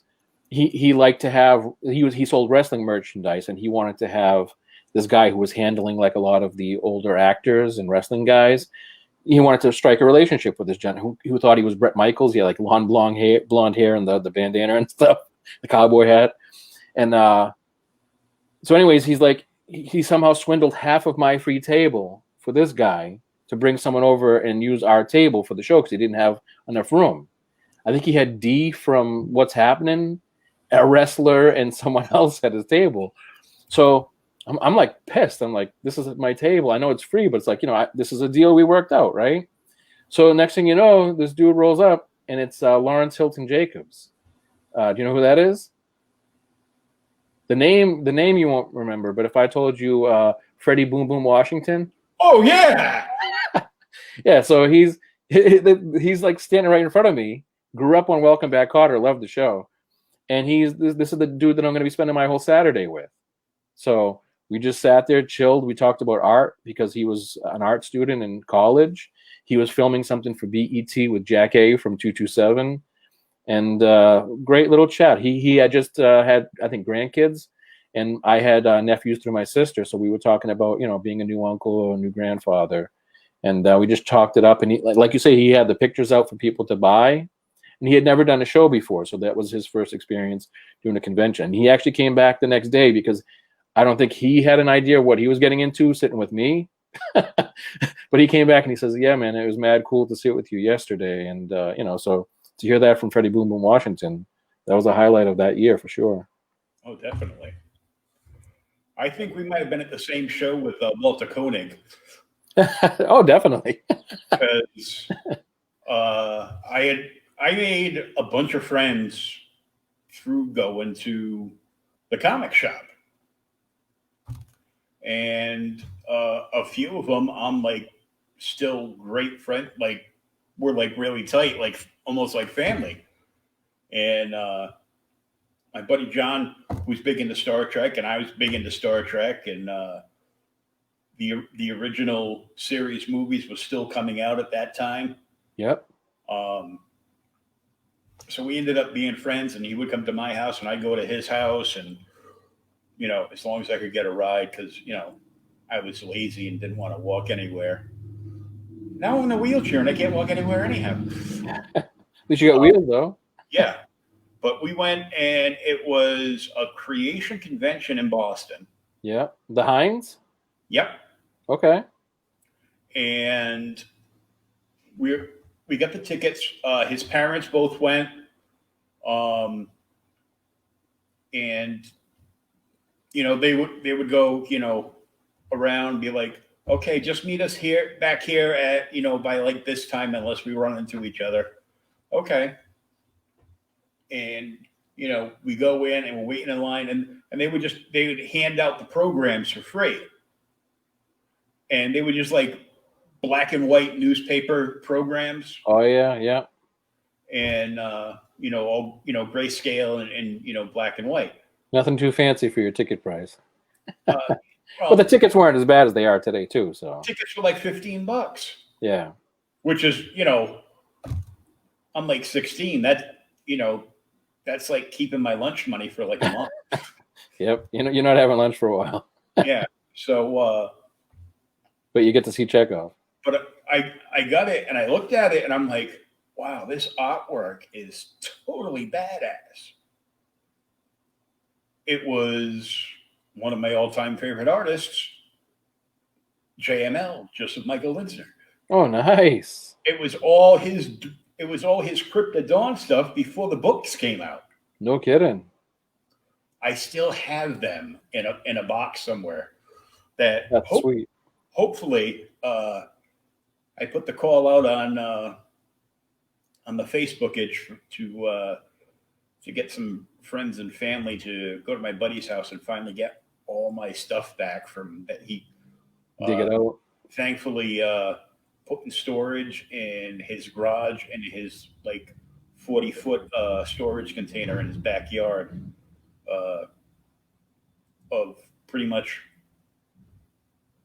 he liked to have, he sold wrestling merchandise, and he wanted to have this guy who was handling like a lot of the older actors and wrestling guys. He wanted to strike a relationship with this gentleman who thought he was Bret Michaels. He had like long blonde hair and the bandana and stuff, the cowboy hat. And so anyways, he's like, he somehow swindled half of my free table for this guy to bring someone over and use our table for the show because he didn't have enough room. I think he had D from What's Happening, a wrestler, and someone else at his table. So I'm like pissed. I'm like, this is my table. I know it's free, but it's like, this is a deal we worked out, right? So next thing you know, this dude rolls up, and it's Lawrence Hilton Jacobs. Do you know who that is? The name you won't remember, but if I told you Freddie Boom Boom Washington. Oh yeah. Yeah, so he's like standing right in front of me. Grew up on Welcome Back, Kotter. Loved the show, and this is the dude that I'm going to be spending my whole Saturday with. So we just sat there, chilled. We talked about art because he was an art student in college. He was filming something for BET with Jack A from 227, and great little chat. He had just had, I think, grandkids, and I had nephews through my sister. So we were talking about being a new uncle or a new grandfather. And we just talked it up. And he, like you say, he had the pictures out for people to buy. And he had never done a show before. So that was his first experience doing a convention. And he actually came back the next day because I don't think he had an idea what he was getting into sitting with me. But he came back and he says, yeah, man, it was mad cool to sit with you yesterday. And, so to hear that from Freddie Boom Boom Washington, that was a highlight of that year for sure. Oh, definitely. I think we might have been at the same show with Walter Koenig. Oh, definitely. Because I made a bunch of friends through going to the comic shop, and a few of them I'm like still great friend. Like we're like really tight, like almost like family. And my buddy John, who's big into Star Trek, and I was big into Star Trek, and the original series movies was still coming out at that time. Yep. So we ended up being friends, and he would come to my house and I'd go to his house, and as long as I could get a ride, because I was lazy and didn't want to walk anywhere. Now I'm in a wheelchair and I can't walk anywhere anyhow. At least you got wheels though. Yeah. But we went, and it was a creation convention in Boston. Yeah. The Heinz? Yep. Okay. And we got the tickets. His parents both went. And they would go, around, be like, okay, just meet us back here at, by like this time, unless we run into each other. Okay. And, we go in and we're waiting in line, and they would hand out the programs for free. And they would just like black and white newspaper programs. Oh yeah. Yeah. And, all, grayscale and black and white. Nothing too fancy for your ticket price. Well, but the tickets weren't as bad as they are today too. So tickets were like $15. Yeah. Which is, I'm like 16. That's like keeping my lunch money for like a month. Yep. You're not having lunch for a while. Yeah. So, but you get to see Chekhov. But I got it, and I looked at it, and I'm like, wow, this artwork is totally badass. It was one of my all-time favorite artists, JML, Joseph Michael Linsner. Oh, nice. It was all his Crypto Dawn stuff before the books came out. No kidding. I still have them in a box somewhere. That's sweet. Hopefully, I put the call out on the Facebook page to get some friends and family to go to my buddy's house and finally get all my stuff back from that he dig it out. Thankfully put in storage in his garage and his like 40-foot storage container in his backyard of pretty much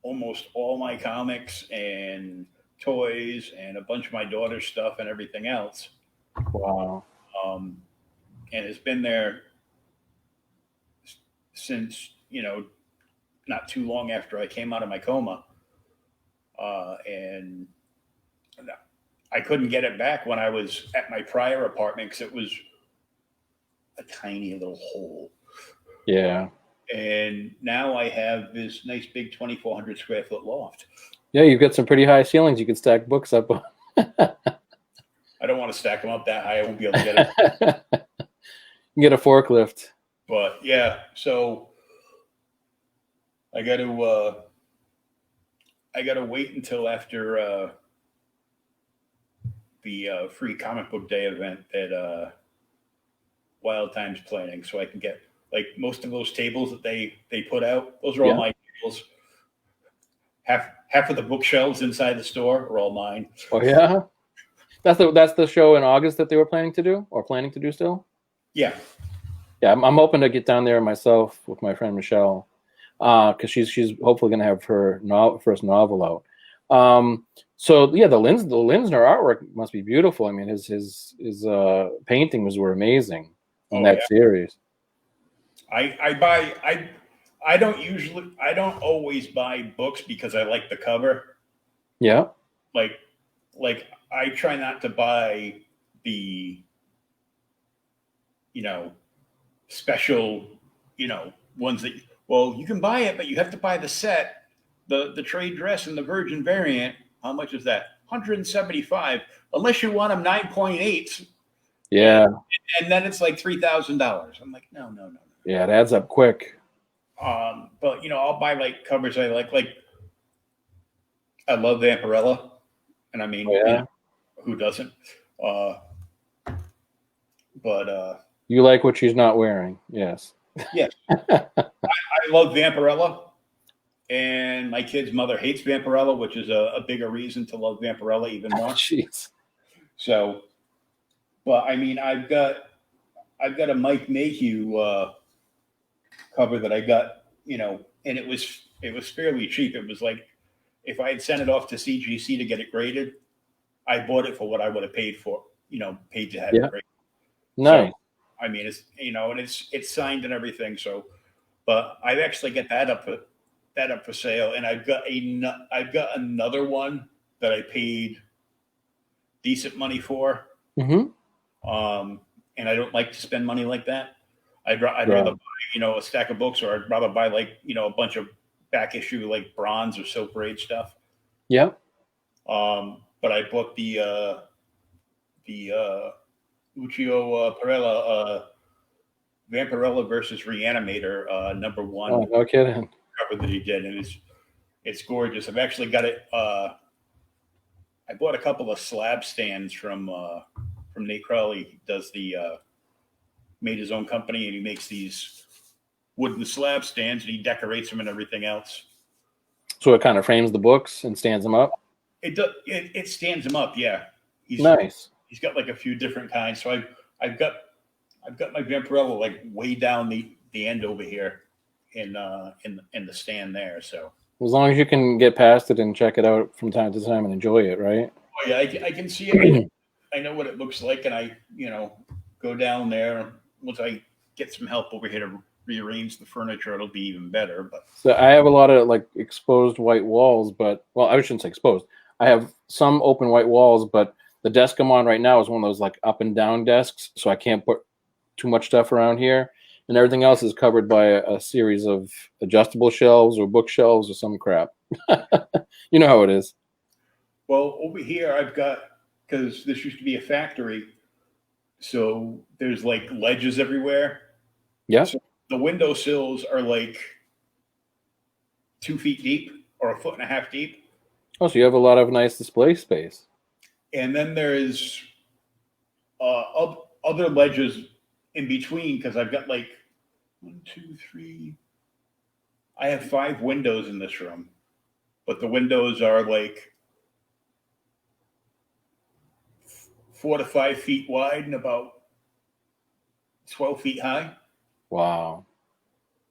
almost all my comics and toys and a bunch of my daughter's stuff and everything else. Wow. And it's been there since, not too long after I came out of my coma. And I couldn't get it back when I was at my prior apartment because it was a tiny little hole. Yeah. And now I have this nice big 2,400 square foot loft. Yeah, you've got some pretty high ceilings you could stack books up on. I don't want to stack them up that high. I won't be able to get it. You get a forklift. But yeah, so I got to wait until after the free comic book day event that Wild Time's planning, so I can get like most of those tables that they put out. Those are all my tables. Half of the bookshelves inside the store are all mine. Oh yeah, that's the show in August that they were planning to do still. Yeah. I'm hoping to get down there myself with my friend Michelle, because she's hopefully going to have her first novel out. So yeah, the Linsner artwork must be beautiful. I mean, his paintings were amazing in that series. I don't always buy books because I like the cover. Yeah. Like I try not to buy the special, ones that, you can buy it, but you have to buy the set, the trade dress and the virgin variant. How much is that? $175, unless you want them 9.8. Yeah. And then it's like $3,000. I'm like, no. Yeah, it adds up quick. But I'll buy like covers I like I love Vampirella, and I mean, who doesn't? But you like what she's not wearing, yes. Yes. I love Vampirella, and my kid's mother hates Vampirella, which is a bigger reason to love Vampirella even more. Jeez. So, but I mean, I've got a Mike Mayhew cover that I got, and it was fairly cheap. It was like, if I had sent it off to CGC to get it graded, I bought it for what I would have paid for, paid to have it graded. Nice. So, I mean, it's, and it's signed and everything. So, but I've actually got that up for sale, and I've got another one that I paid decent money for. Mm-hmm. And I don't like to spend money like that. I'd rather buy, a stack of books, or I'd rather buy like, a bunch of back issue, like bronze or silver age stuff. Yeah. But I bought the Lucio Perella, Vampirella versus Reanimator, #1. Oh, no kidding. Cover that he did, and it's gorgeous. I've actually got it. I bought a couple of slab stands from Nate Crowley. He does made his own company, and he makes these wooden slab stands, and he decorates them and everything else. So it kind of frames the books and stands them up? It does. It stands them up, yeah. Nice. He's got like a few different kinds. So I've got my Vampirella like way down the end over here in the stand there. So as long as you can get past it and check it out from time to time and enjoy it, right? Oh yeah, I can see it. I know what it looks like, and I go down there. Once I get some help over here to rearrange the furniture, it'll be even better. But so I have a lot of like exposed white walls, but I shouldn't say exposed. I have some open white walls, but the desk I'm on right now is one of those like up and down desks, so I can't put too much stuff around here, and everything else is covered by a series of adjustable shelves or bookshelves or some crap. You know how it is. Well, over here I've got, because this used to be a factory, so there's like ledges everywhere. Yeah. So the windowsills are like 2 feet deep or 1.5 feet deep. Oh, so you have a lot of nice display space. And then there's other ledges in between, because I've got like 1, 2, 3. I have 5 windows in this room, but the windows are like 4 to 5 feet wide and about 12 feet high. Wow.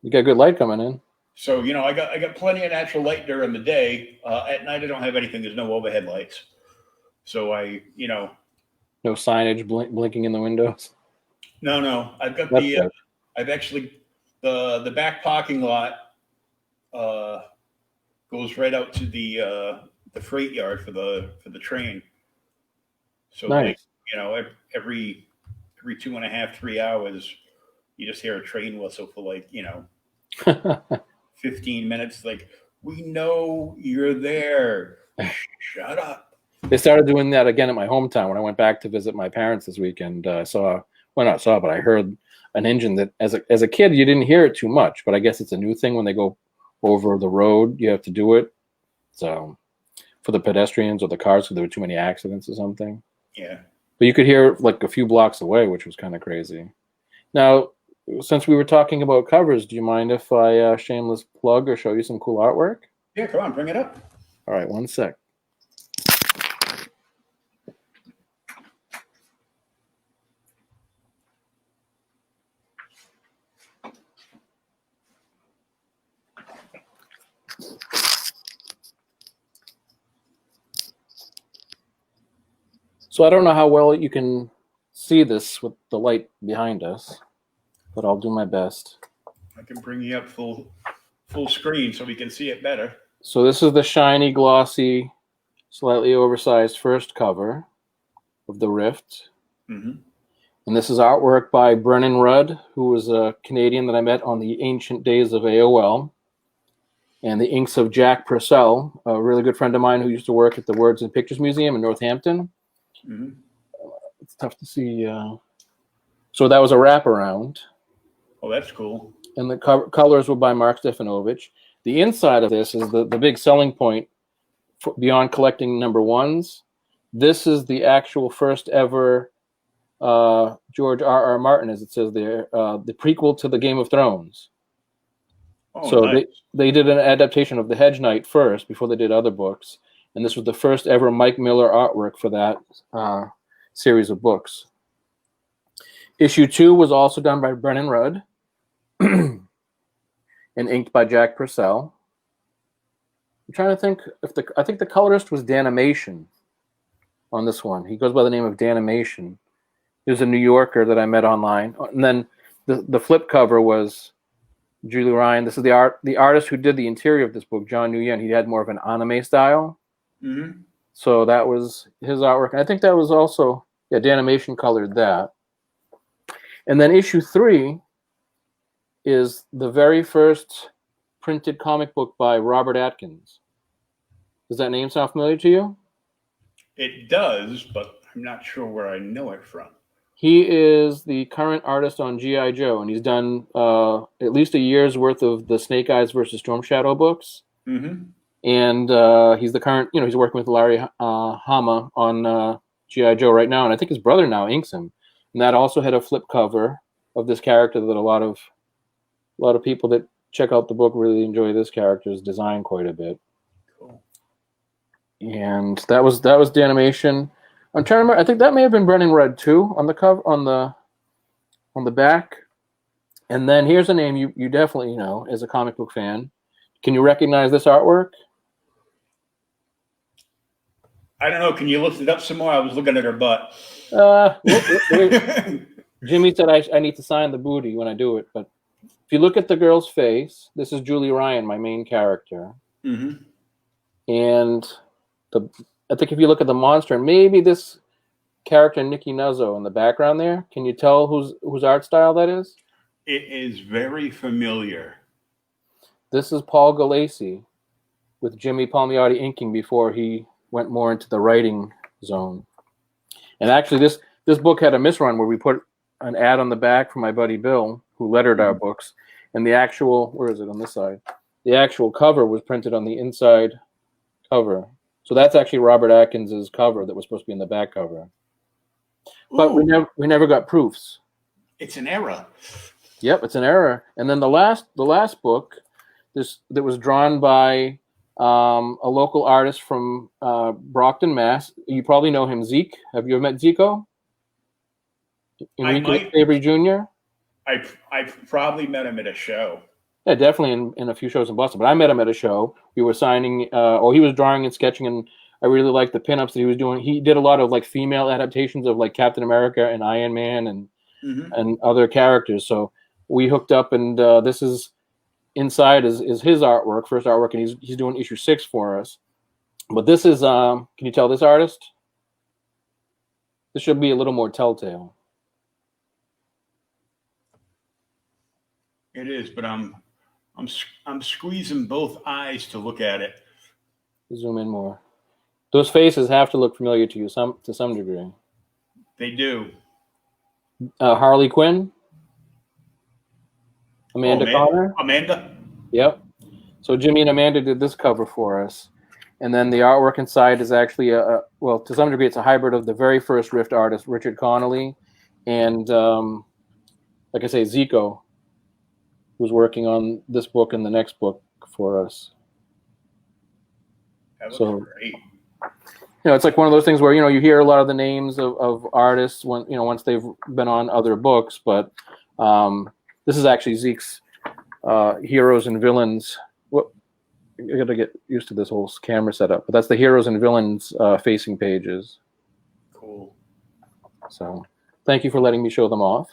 You got good light coming in. So, you know, I got plenty of natural light during the day. At night, I don't have anything. There's no overhead lights. So no signage blinking in the windows. No. I've got I've actually, the back parking lot goes right out to the freight yard for the train. So, nice. like, every 2.5, 3 hours, you just hear a train whistle for like, 15 minutes. Like, we know you're there. Shut up. They started doing that again at my hometown when I went back to visit my parents this weekend. But I heard an engine that as a kid, you didn't hear it too much, but I guess it's a new thing when they go over the road, you have to do it. So for the pedestrians or the cars, so there were too many accidents or something. Yeah. But you could hear like a few blocks away, which was kind of crazy. Now, since we were talking about covers, do you mind if I shameless plug or show you some cool artwork? Yeah, come on, bring it up. All right, one sec. So I don't know how well you can see this with the light behind us, but I'll do my best. I can bring you up full screen so we can see it better. So this is the shiny, glossy, slightly oversized first cover of the Rift. Mm-hmm. And this is artwork by Brennan Rudd, who was a Canadian that I met on the ancient days of AOL. And the inks of Jack Purcell, a really good friend of mine who used to work at the Words and Pictures Museum in Northampton. Mm-hmm. It's tough to see. So that was a wraparound. Oh, that's cool. And the colors were by Mark Stefanovich. The inside of this is the big selling point beyond collecting number ones. This is the actual first ever George R.R. Martin, as it says there, the prequel to the Game of Thrones. Oh, so nice. they did an adaptation of The Hedge Knight first before they did other books. And this was the first ever Mike Miller artwork for that series of books. Issue 2 was also done by Brennan Rudd and inked by Jack Purcell. I'm trying to think I think the colorist was Danimation on this one. He goes by the name of Danimation. He was a New Yorker that I met online. And then the flip cover was Julie Ryan. This is the artist who did the interior of this book, John Nguyen. He had more of an anime style. Mm-hmm. So that was his artwork. And I think that was also, Danimation colored that. And then issue 3 is the very first printed comic book by Robert Atkins. Does that name sound familiar to you? It does, but I'm not sure where I know it from. He is the current artist on G.I. Joe, and he's done at least a year's worth of the Snake Eyes versus Storm Shadow books. Mm-hmm. And he's the current, he's working with Larry Hama on G.I. Joe right now, and I think his brother now inks him. And that also had a flip cover of this character that a lot of people that check out the book really enjoy this character's design quite a bit. Cool. And that was Danimation. I'm trying to remember. I think that may have been Brennan Rudd too on the cover on the back. And then here's a name you definitely know as a comic book fan. Can you recognize this artwork? I don't know. Can you lift it up some more? I was looking at her butt. Jimmy said I need to sign the booty when I do it. But if you look at the girl's face, this is Julie Ryan, my main character. Mm-hmm. And I think if you look at the monster, maybe this character, Nikki Nuzzo, in the background there, can you tell whose art style that is? It is very familiar. This is Paul Gulacy with Jimmy Palmiotti inking before he went more into the writing zone. And actually, this book had a misrun where we put an ad on the back for my buddy Bill, who lettered our books, and the actual, where is it on this side? The actual cover was printed on the inside cover. So that's actually Robert Atkins's cover that was supposed to be in the back cover. But we never got proofs. It's an error. Yep, it's an error. And then the last book, that was drawn by a local artist from Brockton, Mass. You probably know him, Zeke. Have you ever met Zico? Enrique Savory Jr. I probably met him at a show. Yeah, definitely in a few shows in Boston. But I met him at a show. We were signing, he was drawing and sketching, and I really liked the pinups that he was doing. He did a lot of like female adaptations of like Captain America and Iron Man and other characters. So we hooked up, and this is inside is his artwork, first artwork, and he's doing issue 6 for us. But this is, can you tell this artist? This should be a little more telltale. It is, but I'm squeezing both eyes to look at it. Zoom in more. Those faces have to look familiar to you to some degree. They do. Harley Quinn. Amanda Connor. Amanda. Yep. So Jimmy and Amanda did this cover for us, and then the artwork inside is actually well, to some degree, it's a hybrid of the very first Rift artist, Richard Connolly, and like I say, Zico, who's working on this book and the next book for us. That looks great. It's like one of those things where you hear a lot of the names of artists once they've been on other books, but this is actually Zeke's heroes and villains. Well, you got to get used to this whole camera setup, but that's the heroes and villains facing pages. Cool. So, thank you for letting me show them off.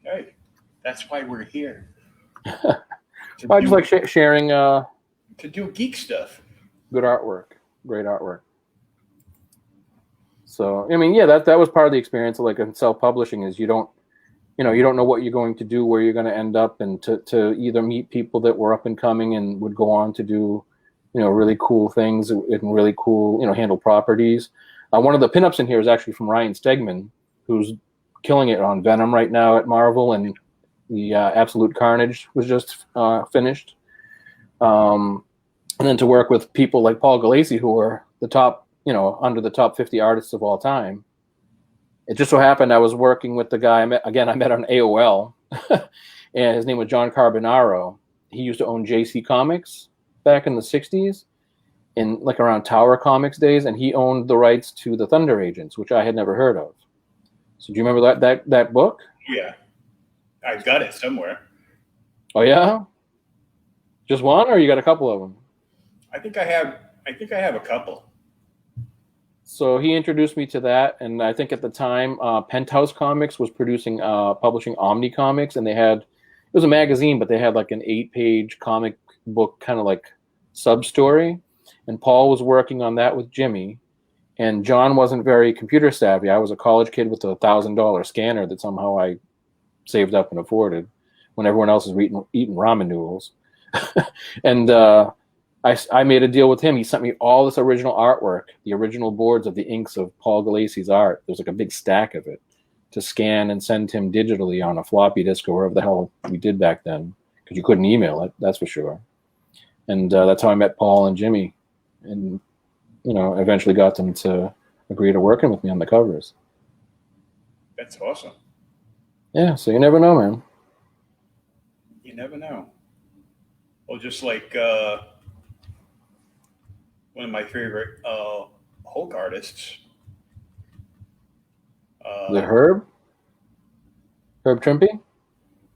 Hey, that's why we're here. I just like sharing. To do geek stuff. Good artwork, great artwork. So I mean, yeah, that was part of the experience of like in self-publishing is you don't know what you're going to do, where you're going to end up, and to either meet people that were up and coming and would go on to do, really cool things and really cool, handle properties. One of the pinups in here is actually from Ryan Stegman, who's killing it on Venom right now at Marvel, and the Absolute Carnage was just finished. And then to work with people like Paul Gulacy, who are the top, under the top 50 artists of all time. It just so happened I was working with the guy I met on AOL, and his name was John Carbonaro. He used to own JC Comics back in the 60s, in like around Tower Comics days, and he owned the rights to the Thunder Agents, which I had never heard of. So do you remember that book? Yeah. I've got it somewhere. Oh yeah? Just one, or you got a couple of them? I think I have a couple. So he introduced me to that, and I think at the time, Penthouse Comics was publishing Omni Comics, and it was a magazine, but they had like an 8-page comic book kind of like sub-story, and Paul was working on that with Jimmy, and John wasn't very computer savvy. I was a college kid with a $1,000 scanner that somehow I saved up and afforded when everyone else is eating ramen noodles. And I made a deal with him. He sent me all this original artwork, the original boards of the inks of Paul Gulacy's art. There's like a big stack of it to scan and send him digitally on a floppy disk or wherever the hell we did back then, because you couldn't email it, that's for sure. And that's how I met Paul and Jimmy, and eventually got them to agree to working with me on the covers. That's awesome. Yeah, so you never know, man. You never know. Well, just like one of my favorite Hulk artists. The Herb Trimpe?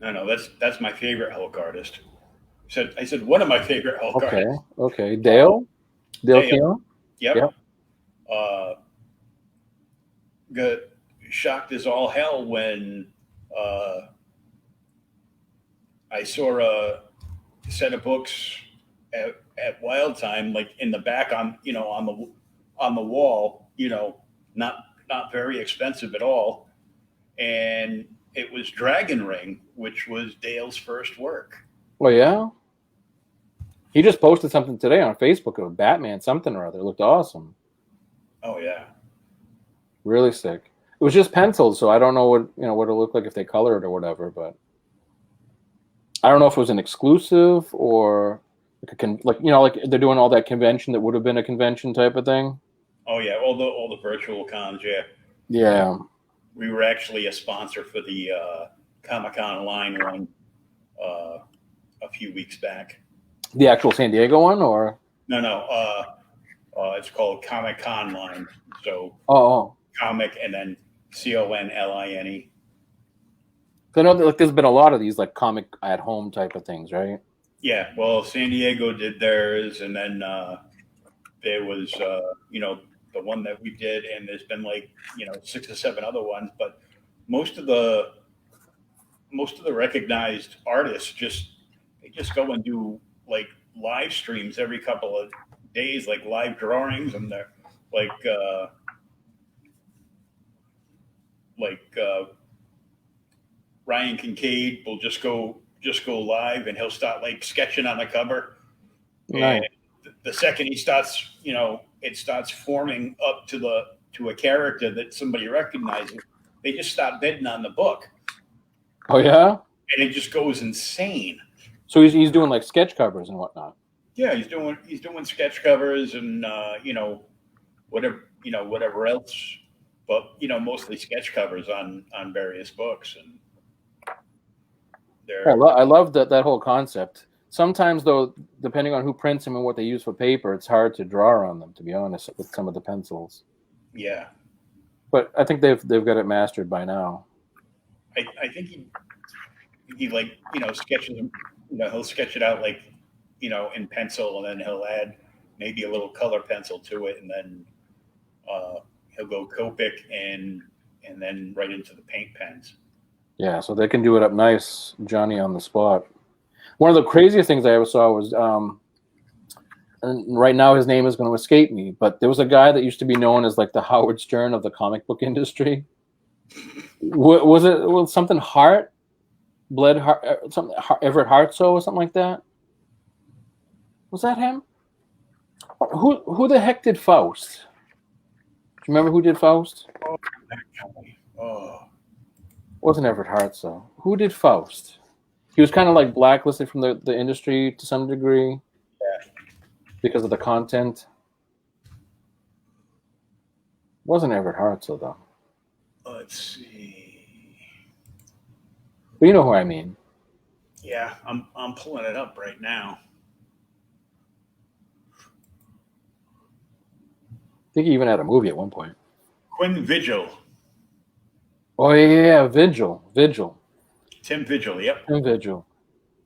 No, that's my favorite Hulk artist. I said one of my favorite Hulk artists. Okay. Dale Keown? Yep. Got shocked as all hell when I saw a set of books at Wild Time, like in the back on the wall, not very expensive at all, and it was Dragon Ring, which was Dale's first work. Oh yeah, he just posted something today on Facebook of Batman something or other. It looked awesome. Oh yeah, really sick. It was just penciled, so I don't know what it looked like if they colored or whatever, but I don't know if it was an exclusive or like they're doing all that convention that would have been a convention type of thing. Oh yeah, all the virtual cons, yeah. Yeah. We were actually a sponsor for the Comic-Con line one a few weeks back. The actual San Diego one, or No. It's called Comic-Con line. So comic and then CONLINE. So I know that, like, there's been a lot of these like comic at home type of things, right? Yeah, well, San Diego did theirs, and then there was the one that we did, and there's been like 6 or 7 other ones, but most of the recognized artists just go and do like live streams every couple of days, like live drawings, and they're like Ryan Kincaid will just go live, and he'll start like sketching on the cover. Right. And the second he starts, it starts forming up to a character that somebody recognizes. They just start bidding on the book. Oh yeah. And it just goes insane. So he's doing like sketch covers and whatnot. Yeah, he's doing sketch covers and whatever else, but mostly sketch covers on various books. And I love that whole concept. Sometimes though, depending on who prints them and what they use for paper, it's hard to draw on them, to be honest, with some of the pencils. Yeah, but I think they've got it mastered by now. I think he like sketches them. He'll sketch it out like in pencil, and then he'll add maybe a little color pencil to it, and then he'll go Copic and then right into the paint pens. Yeah, so they can do it up nice, Johnny on the spot. One of the craziest things I ever saw was, and right now his name is going to escape me, but there was a guy that used to be known as like the Howard Stern of the comic book industry. Was it something Hart? Bled Hart, something Everett Hartsoe or something like that? Was that him? Who the heck did Faust? Do you remember who did Faust? Oh. Wasn't Everett Hartsoe. Who did Faust? He was kind of like blacklisted from the industry to some degree. Yeah. Because of the content. Wasn't Everett Hartsoe though. Let's see. But you know who I mean. Yeah, I'm pulling it up right now. I think he even had a movie at one point. Quinn Vigil. Oh yeah, Vigil. Tim Vigil, yep. Tim Vigil.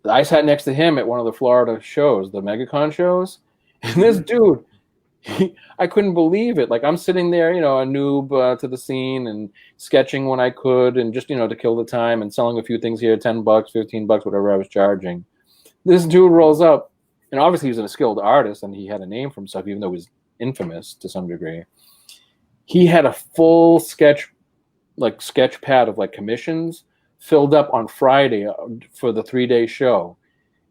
I sat next to him at one of the Florida shows, the MegaCon shows, and this dude, I couldn't believe it. Like I'm sitting there, a noob to the scene and sketching when I could, and just to kill the time and selling a few things here, $10, $15, whatever I was charging. This dude rolls up, and obviously he was a skilled artist and he had a name for himself, even though he was infamous to some degree. He had a full sketch pad of like commissions filled up on Friday for the 3-day show.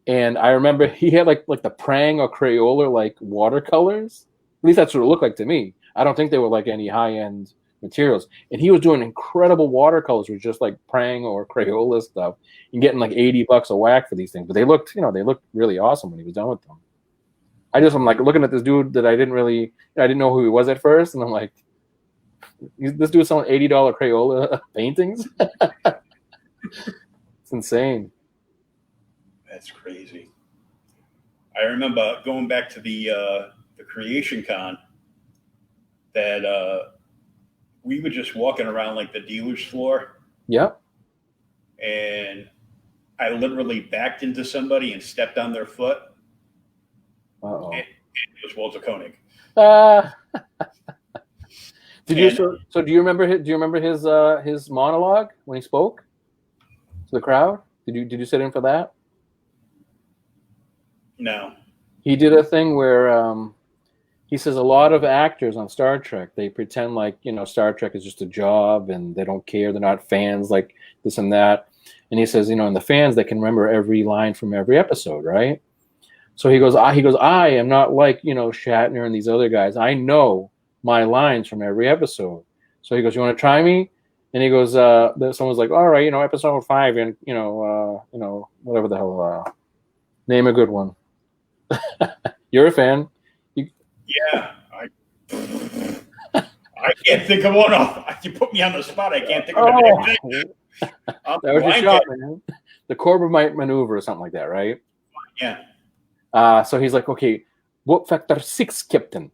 And I remember he had like the Prang or Crayola like watercolors. At least that's what it looked like to me. I don't think they were like any high-end materials. And he was doing incredible watercolors with just like Prang or Crayola stuff and getting like $80 a whack for these things. But they looked really awesome when he was done with them. I'm like looking at this dude that I didn't know who he was at first, and I'm like, this dude's selling $80 Crayola paintings. It's insane. That's crazy. I remember going back to the Creation Con that we were just walking around like the dealer's floor. Yep. And I literally backed into somebody and stepped on their foot. Uh-oh. And it was Walter Koenig. Do you remember his monologue when he spoke to the crowd? Did you sit in for that? No. He did a thing where he says a lot of actors on Star Trek, they pretend like Star Trek is just a job and they don't care, they're not fans like this and that. And he says, and the fans, they can remember every line from every episode, right? So he goes, I am not like Shatner and these other guys. I know my lines from every episode. So he goes, you want to try me? And he goes, someone's like, all right, episode 5, and whatever the hell, name a good one. You're a fan. Yeah, I can't think of one off. You put me on the spot. I can't think of anything. That was your shot, man. The Corbomite maneuver or something like that, right? Yeah. So he's like, okay, what factor 6, Captain?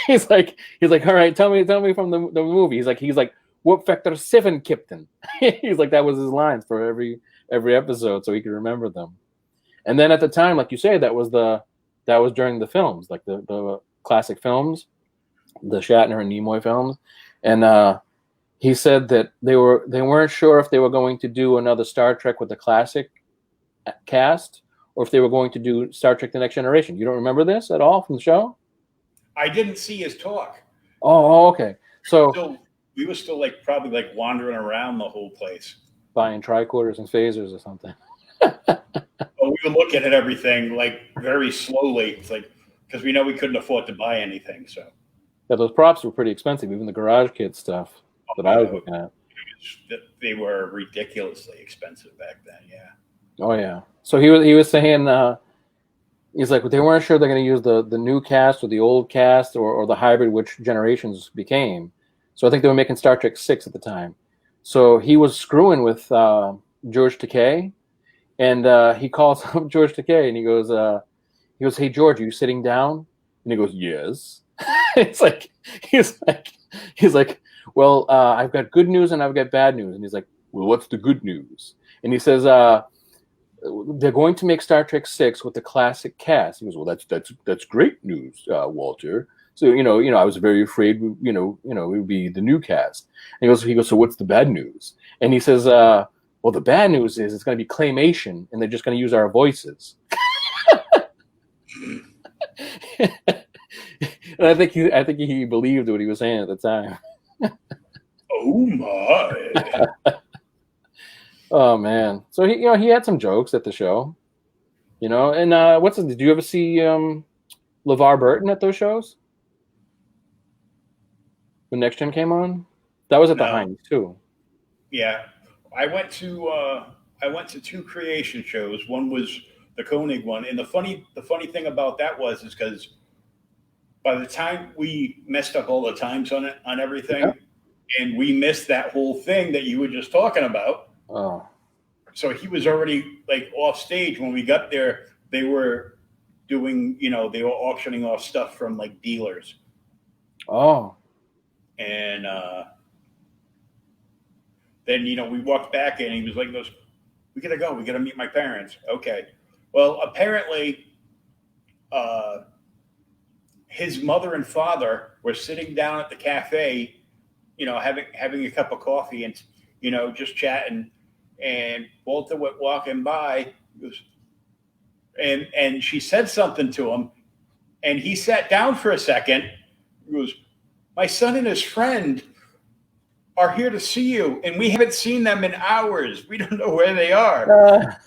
he's like, all right, tell me from the movie. He's like, what factor 7, Captain? He's like, that was his lines for every episode, so he could remember them. And then at the time, like you say, that was during the films, like the classic films, the Shatner and Nimoy films, and he said that they weren't sure if they were going to do another Star Trek with the classic cast, or if they were going to do Star Trek: The Next Generation. You don't remember this at all from the show? I didn't see his talk. Oh, okay. So we were still probably wandering around the whole place, buying tricorders and phasers or something. Well, we were looking at everything very slowly. It's because we know we couldn't afford to buy anything. So yeah, those props were pretty expensive, even the Garage Kid stuff that I was looking at. They were ridiculously expensive back then. Yeah. Oh yeah. So he was saying he's like, they weren't sure they're going to use the new cast or the old cast or the hybrid, which Generations became. So I think they were making Star Trek 6 at the time. So he was screwing with George Takei, and he calls up George Takei and he goes, hey George, are you sitting down? And he goes, yes. He's like, well, I've got good news and I've got bad news. And he's like, well, what's the good news? And he says, they're going to make Star Trek 6 with the classic cast. He goes, well, that's great news, Walter. So I was very afraid, it would be the new cast. And he goes, so what's the bad news? And he says, well, the bad news is it's going to be claymation, and they're just going to use our voices. And I think he believed what he was saying at the time. Oh my. Oh man. So he had some jokes at the show. And did you ever see LeVar Burton at those shows? When Next Gen came on? That was at the Heinz too. Yeah. I went to 2 creation shows. One was the Koenig one. And the funny thing about that is because by the time we messed up all the times on everything, and we missed that whole thing that you were just talking about. Oh. So he was already off stage when we got there. They were doing, they were auctioning off stuff from dealers. Oh. And then, we walked back in and he was like, we got to go. We got to meet my parents. Okay. Well, apparently his mother and father were sitting down at the cafe, having a cup of coffee and, just chatting. And Walter went walking by, and she said something to him, and he sat down for a second. He goes, my son and his friend are here to see you, and we haven't seen them in hours. We don't know where they are.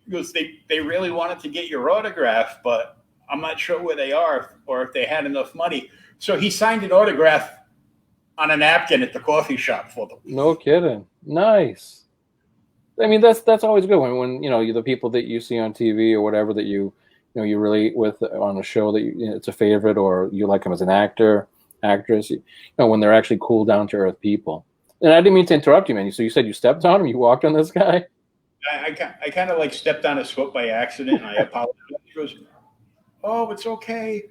They really wanted to get your autograph, but I'm not sure where they are or if they had enough money. So he signed an autograph on a napkin at the coffee shop for them. No kidding. Nice. I mean, that's always good when the people that you see on TV or whatever that you relate with on a show that it's a favorite or you like them as an actor, actress, when they're actually cool, down to earth people. And I didn't mean to interrupt you, man. So you said you stepped on him, you walked on this guy? I kind of stepped on his foot by accident, and I apologized. He goes, oh, it's okay.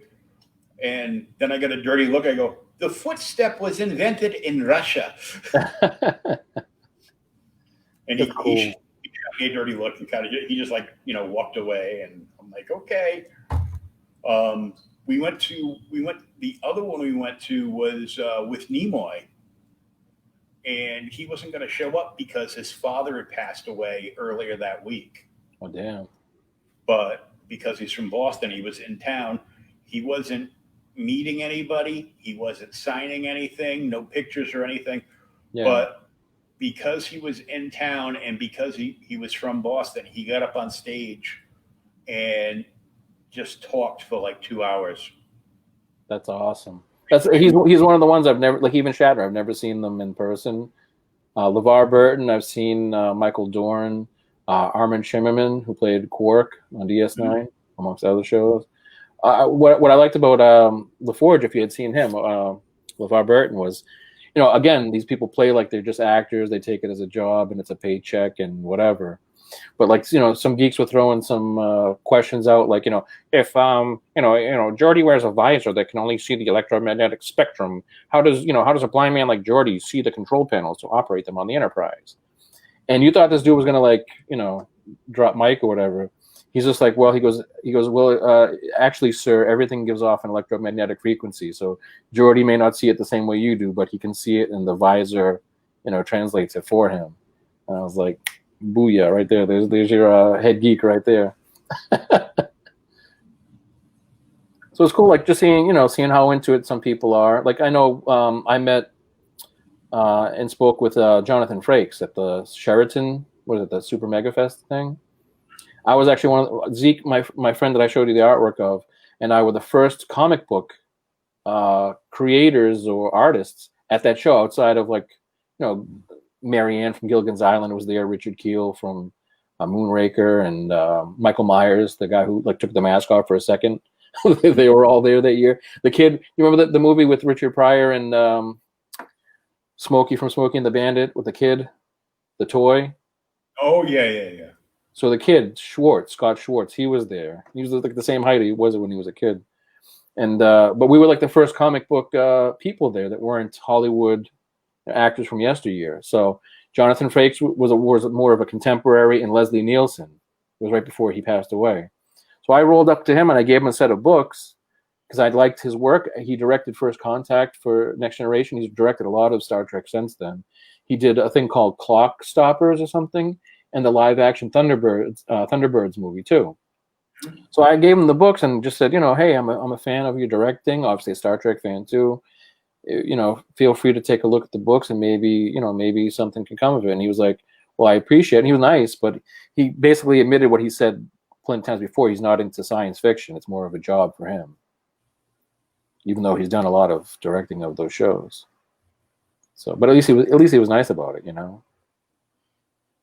And then I got a dirty look. I go, the footstep was invented in Russia. And he shot me a dirty look and he just walked away, and I'm like, okay. The other one we went to was with Nimoy, and he wasn't going to show up because his father had passed away earlier that week. Oh, damn. But because he's from Boston, he was in town. He wasn't meeting anybody. He wasn't signing anything, no pictures or anything. Yeah. But because he was in town and because he was from Boston, he got up on stage and just talked for 2 hours. That's awesome. He's one of the ones I've never, even Shatner, I've never seen them in person. LeVar Burton, I've seen Michael Dorn, Armin Shimmerman, who played Quark on DS9, amongst other shows. What I liked about LaForge, if you had seen him, LeVar Burton was, again, these people play like they're just actors. They take it as a job and it's a paycheck and whatever. But like, some geeks were throwing some questions out, like, if Geordie wears a visor that can only see the electromagnetic spectrum, how does a blind man like Geordie see the control panels to operate them on the Enterprise? And you thought this dude was gonna, like, drop mic or whatever. He's just like, well, he goes, well, actually, sir, everything gives off an electromagnetic frequency. So Geordie may not see it the same way you do, but he can see it, and the visor, translates it for him. And I was like, booyah, right there. There's your head geek right there. So it's cool, like, just seeing how into it some people are. Like, I know I met and spoke with Jonathan Frakes at the Sheraton, the Super Mega Fest thing. I was actually one of Zeke, my friend that I showed you the artwork of, and I were the first comic book creators or artists at that show, outside of, like, Marianne from Gilligan's Island was there, Richard Keel from Moonraker, and Michael Myers, the guy who, like, took the mask off for a second. They were all there that year. The kid, you remember the movie with Richard Pryor and Smokey from Smokey and the Bandit with the kid, the toy? Oh, yeah. So the kid, Scott Schwartz, he was there. He was like the same height he was when he was a kid. And but we were like the first comic book people there that weren't Hollywood actors from yesteryear. So Jonathan Frakes was more of a contemporary, and Leslie Nielsen. It was right before he passed away. So I rolled up to him and I gave him a set of books because I liked his work. He directed First Contact for Next Generation. He's directed a lot of Star Trek since then. He did a thing called Clock Stoppers or something, and the live-action Thunderbirds movie too. So I gave him the books and just said, hey, I'm a fan of your directing. Obviously, a Star Trek fan too. Feel free to take a look at the books and maybe something can come of it. And he was like, well, I appreciate it. And he was nice, but he basically admitted what he said plenty of times before. He's not into science fiction. It's more of a job for him, even though he's done a lot of directing of those shows. So, but at least he was nice about it,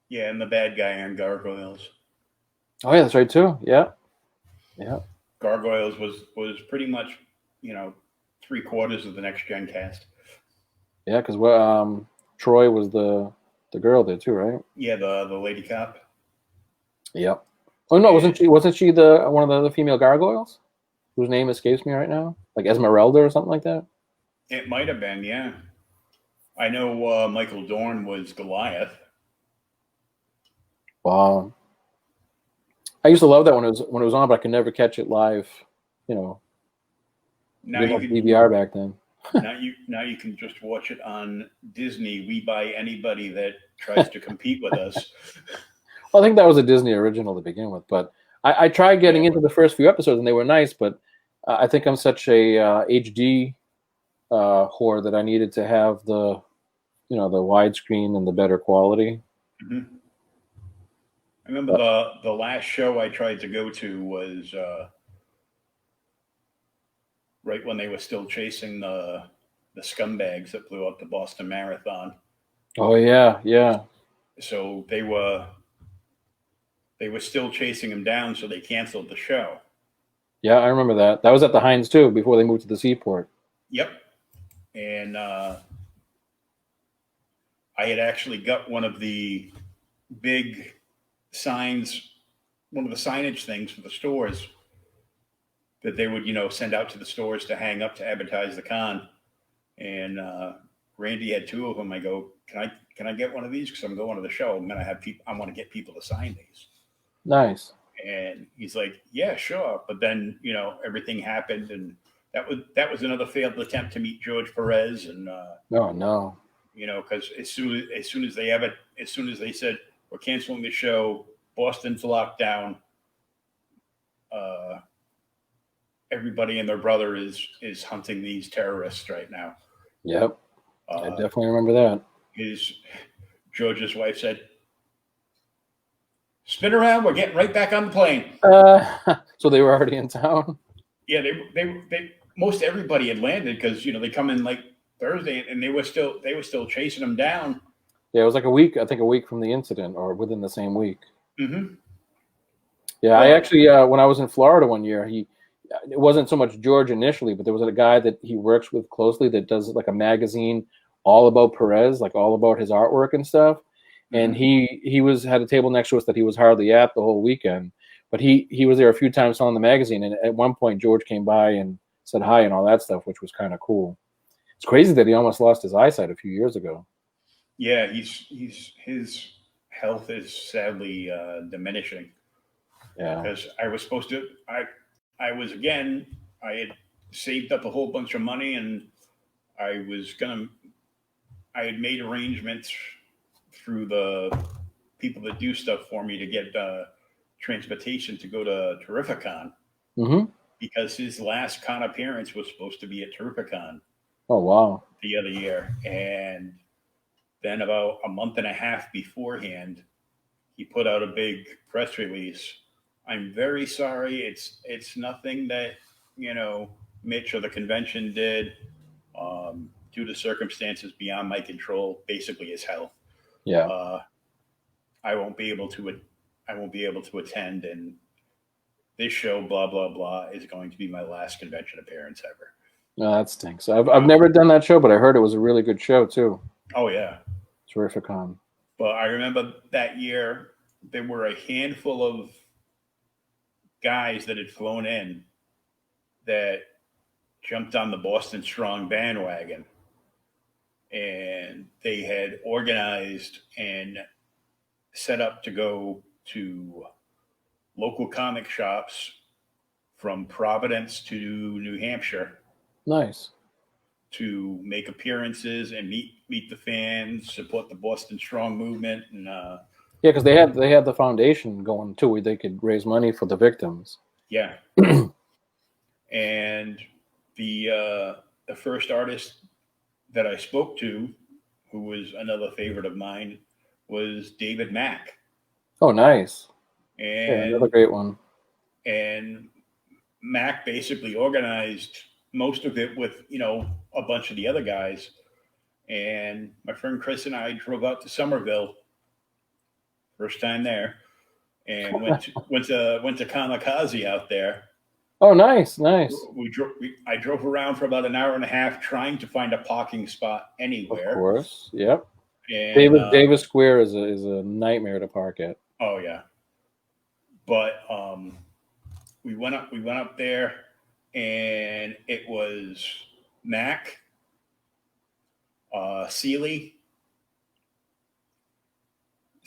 Yeah, and the bad guy on Gargoyles. Oh yeah, that's right too. Yeah. Gargoyles was pretty much 3/4 of the Next Gen cast. Yeah, because Troy was the girl there too, right? Yeah, the lady cop. Yep. Oh no, wasn't she the one of the female gargoyles whose name escapes me right now? Like Esmeralda or something like that? It might have been, yeah. I know Michael Dorn was Goliath. Wow. I used to love that when it was on, but I could never catch it live. Now you you can can DVR back then. now you can just watch it on Disney. We buy anybody that tries to compete with us. Well, I think that was a Disney original to begin with, but I tried getting into the first few episodes and they were nice, but I think I'm such a HD whore that I needed to have the the widescreen and the better quality. Mm-hmm. I remember the last show I tried to go to was right when they were still chasing the scumbags that blew up the Boston Marathon. Oh yeah. So they were still chasing him down, so they canceled the show. Yeah, I remember that. That was at the Heinz too, before they moved to the Seaport. Yep. And I had actually got one of the big signs, one of the signage things for the stores that they would, send out to the stores to hang up to advertise the con. And Randy had 2 of them. I go, can I get one of these? Because I'm going to the show. I'm gonna have people. I want to get people to sign these. Nice. And he's like, yeah, sure. But then everything happened, and that was another failed attempt to meet George Perez. And oh no. Because as soon as they said we're canceling the show, Boston's locked down. Everybody and their brother is hunting these terrorists right now. Yep, I definitely remember that. George's wife said, "Spin around. We're getting right back on the plane." So they were already in town. Yeah, they most everybody had landed because they come in like Thursday, and they were still chasing them down. Yeah, it was like a week. I think a week from the incident, or within the same week. Mm-hmm. Yeah, I actually when I was in Florida one year, he it wasn't so much George initially, but there was a guy that he works with closely that does like a magazine all about Perez, like all about his artwork and stuff. And he had a table next to us that he was hardly at the whole weekend, but he was there a few times selling the magazine. And at one point, George came by and said hi and all that stuff, which was kind of cool. It's crazy that he almost lost his eyesight a few years ago. Yeah, his health is sadly diminishing. Yeah, because I was supposed to. I had saved up a whole bunch of money, and I had made arrangements through the people that do stuff for me to get transportation to go to Terrificon because his last con appearance was supposed to be at Terrificon. Oh wow! The other year, and then about a month and a half beforehand, he put out a big press release. I'm very sorry. It's nothing that Mitch or the convention did. Due to circumstances beyond my control, basically his health. Yeah. I won't be able to attend, and this show, blah blah blah, is going to be my last convention appearance ever. No, that stinks. I've never done that show, but I heard it was a really good show too. Oh yeah, Terrificon. But I remember that year there were a handful of guys that had flown in that jumped on the Boston Strong bandwagon, and they had organized and set up to go to local comic shops from Providence to New Hampshire. Nice. To make appearances and meet the fans, support the Boston Strong movement, and yeah, because they had the foundation going too, where they could raise money for the victims. Yeah. And the first artist that I spoke to, who was another favorite of mine, was David Mack. Oh, nice. And yeah, another great one. And Mack basically organized most of it with, a bunch of the other guys. And my friend Chris and I drove out to Somerville, first time there, and went to Kamikaze out there. Oh, nice. I drove around for about an hour and a half trying to find a parking spot anywhere. Of course, yep. And, Davis Square is a nightmare to park at. Oh yeah, but we went up there, and it was Mac, Seeley.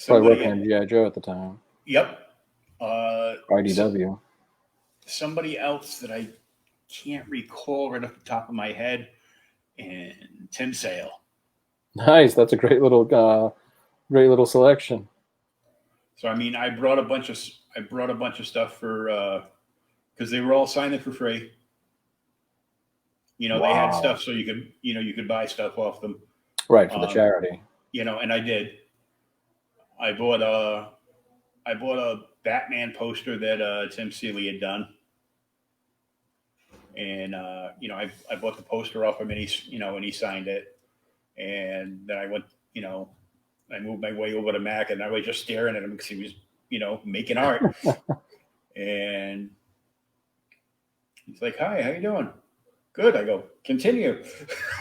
Probably working on G.I. Joe at the time. Yep. IDW. Somebody else that I can't recall right off the top of my head, and Tim Sale. Nice. That's a great little selection. So I mean, I brought a bunch of stuff for because they were all signed in for free. Wow. They had stuff so you could buy stuff off them. Right, for the charity. And I did. I bought a Batman poster that Tim Seeley had done. And I bought the poster off him, and he signed it. And then I went, I moved my way over to Mac, and I was just staring at him because he was, making art. And he's like, "Hi, how you doing?" "Good." I go, "Continue."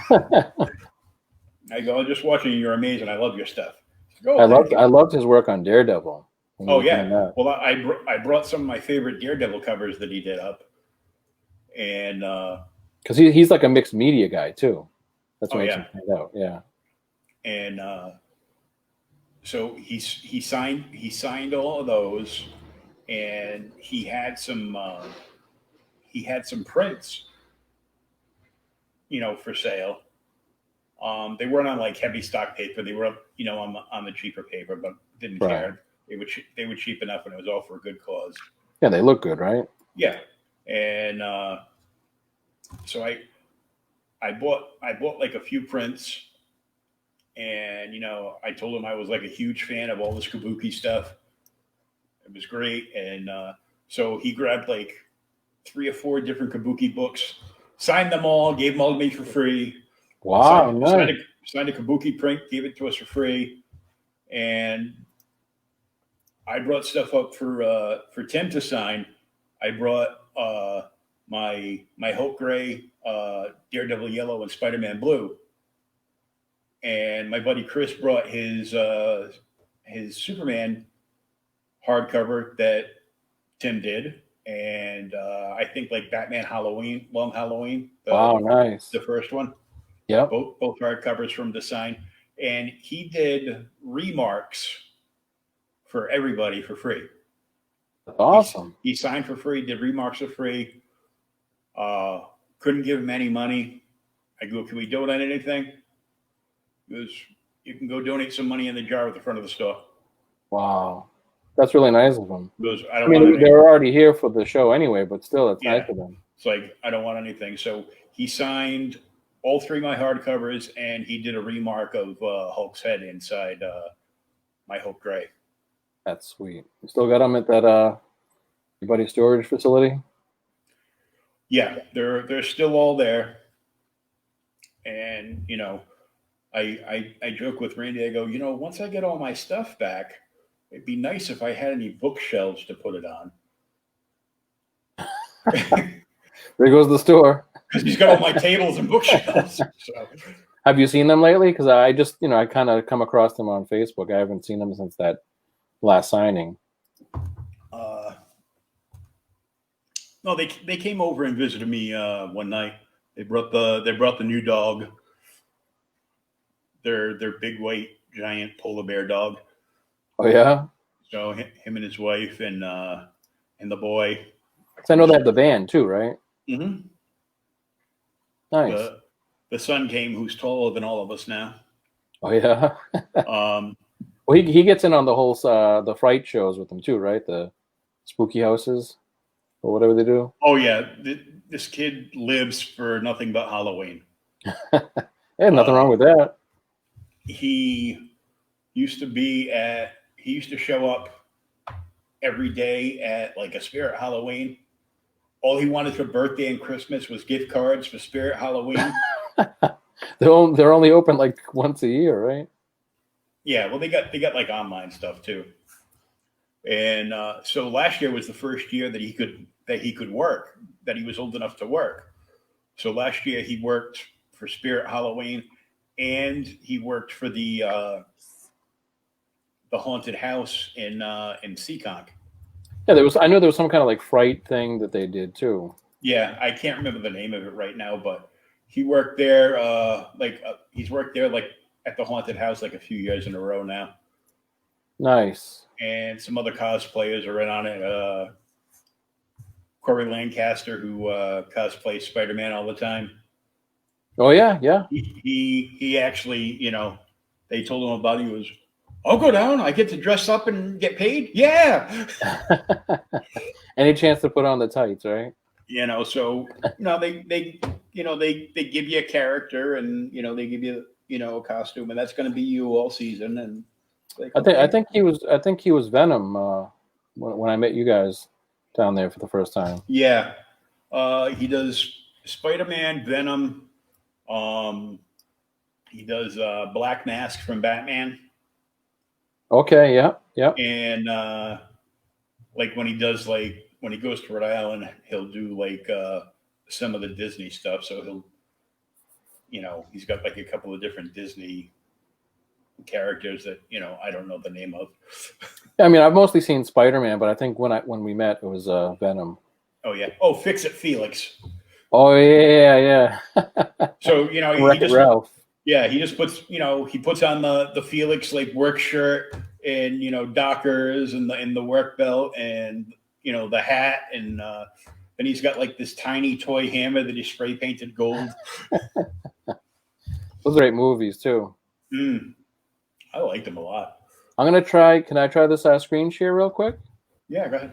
I go, "I'm just watching you. You're amazing. I love your stuff." Go, I loved his work on Daredevil. Oh yeah. Well, I brought some of my favorite Daredevil covers that he did up. And because he's like a mixed media guy too, that's what makes him stand out. Yeah. And so he signed all of those, and he had some prints, for sale. They weren't on like heavy stock paper. They were on the cheaper paper, but didn't care. They were cheap enough, and it was all for a good cause. Yeah, they look good, right? Yeah. And so I bought like a few prints, and I told him I was like a huge fan of all this kabuki stuff. It was great, and so he grabbed like 3 or 4 different kabuki books, signed them all, gave them all to me for free. Wow! Signed a kabuki print, gave it to us for free, and I brought stuff up for Tim to sign. I brought my Hulk Gray, Daredevil Yellow, and Spider-Man Blue. And my buddy Chris brought his Superman hardcover that Tim did, and I think like Batman Halloween, Long Halloween. Wow, nice. The first one. Yeah. Both hardcovers from Design, and he did remarks for everybody for free. That's awesome. He signed for free, did remarks for free. Couldn't give him any money. I go, can we donate anything? He goes, you can go donate some money in the jar at the front of the store. Wow. That's really nice of them. He goes, I mean, they were already here for the show anyway, but still, it's nice of them. It's like, I don't want anything. So he signed all three of my hardcovers, and he did a remark of Hulk's head inside my Hulk Gray. That's sweet. You still got them at that your buddy's storage facility? Yeah, they're still all there. And, you know, I joke with Randy, I go, you know, once I get all my stuff back, it'd be nice if I had any bookshelves to put it on. There goes the store. Because he's got all my tables and bookshelves. So. Have you seen them lately? Because I just, you know, I kind of come across them on Facebook. I haven't seen them since that last signing. No, they came over and visited me one night. They brought the new dog. Their big white giant polar bear dog. Oh yeah. So him and his wife and the boy. So I know they have the van too, right? Mm-hmm. Nice. The son came, who's taller than all of us now. Oh yeah. Well, he gets in on the whole the fright shows with them too, right? The spooky houses or whatever they do. Oh yeah, this kid lives for nothing but Halloween. Hey, nothing wrong with that. He used to show up every day at like a Spirit Halloween. All he wanted for birthday and Christmas was gift cards for Spirit Halloween. They're only open like once a year, right? Yeah, well, they got like online stuff too. And so last year was the first year that he could work, that he was old enough to work. So last year he worked for Spirit Halloween, and he worked for the haunted house in Seekonk. Yeah, I know there was some kind of like fright thing that they did too. Yeah, I can't remember the name of it right now, but he worked there. He's worked there like at the haunted house like a few years in a row now. Nice. And some other cosplayers are in on it. Corey Lancaster, who cosplays Spider-Man all the time. Oh yeah, yeah. He actually, you know, they told him about it. He was, I'll go down. I get to dress up and get paid. Yeah. Any chance to put on the tights, right? You know, so they give you a character, and they give you a costume, and that's going to be you all season. And like, I think he was Venom when I met you guys down there for the first time. Yeah, he does Spider-Man, Venom. He does Black Mask from Batman. Okay, yeah. And like when he goes to Rhode Island, he'll do like some of the Disney stuff. So he's got like a couple of different Disney characters that I don't know the name of. I mean, I've mostly seen Spider-Man, but I think when we met, it was Venom. Oh yeah. Oh, Fix It Felix. Oh yeah. So he just Ralph. Yeah, he just puts he puts on the Felix like work shirt and Dockers and the work belt and the hat and then he's got like this tiny toy hammer that he spray painted gold. Those are great movies too. I liked them a lot. I'm gonna try. Can I try this screen share real quick? Yeah, go ahead.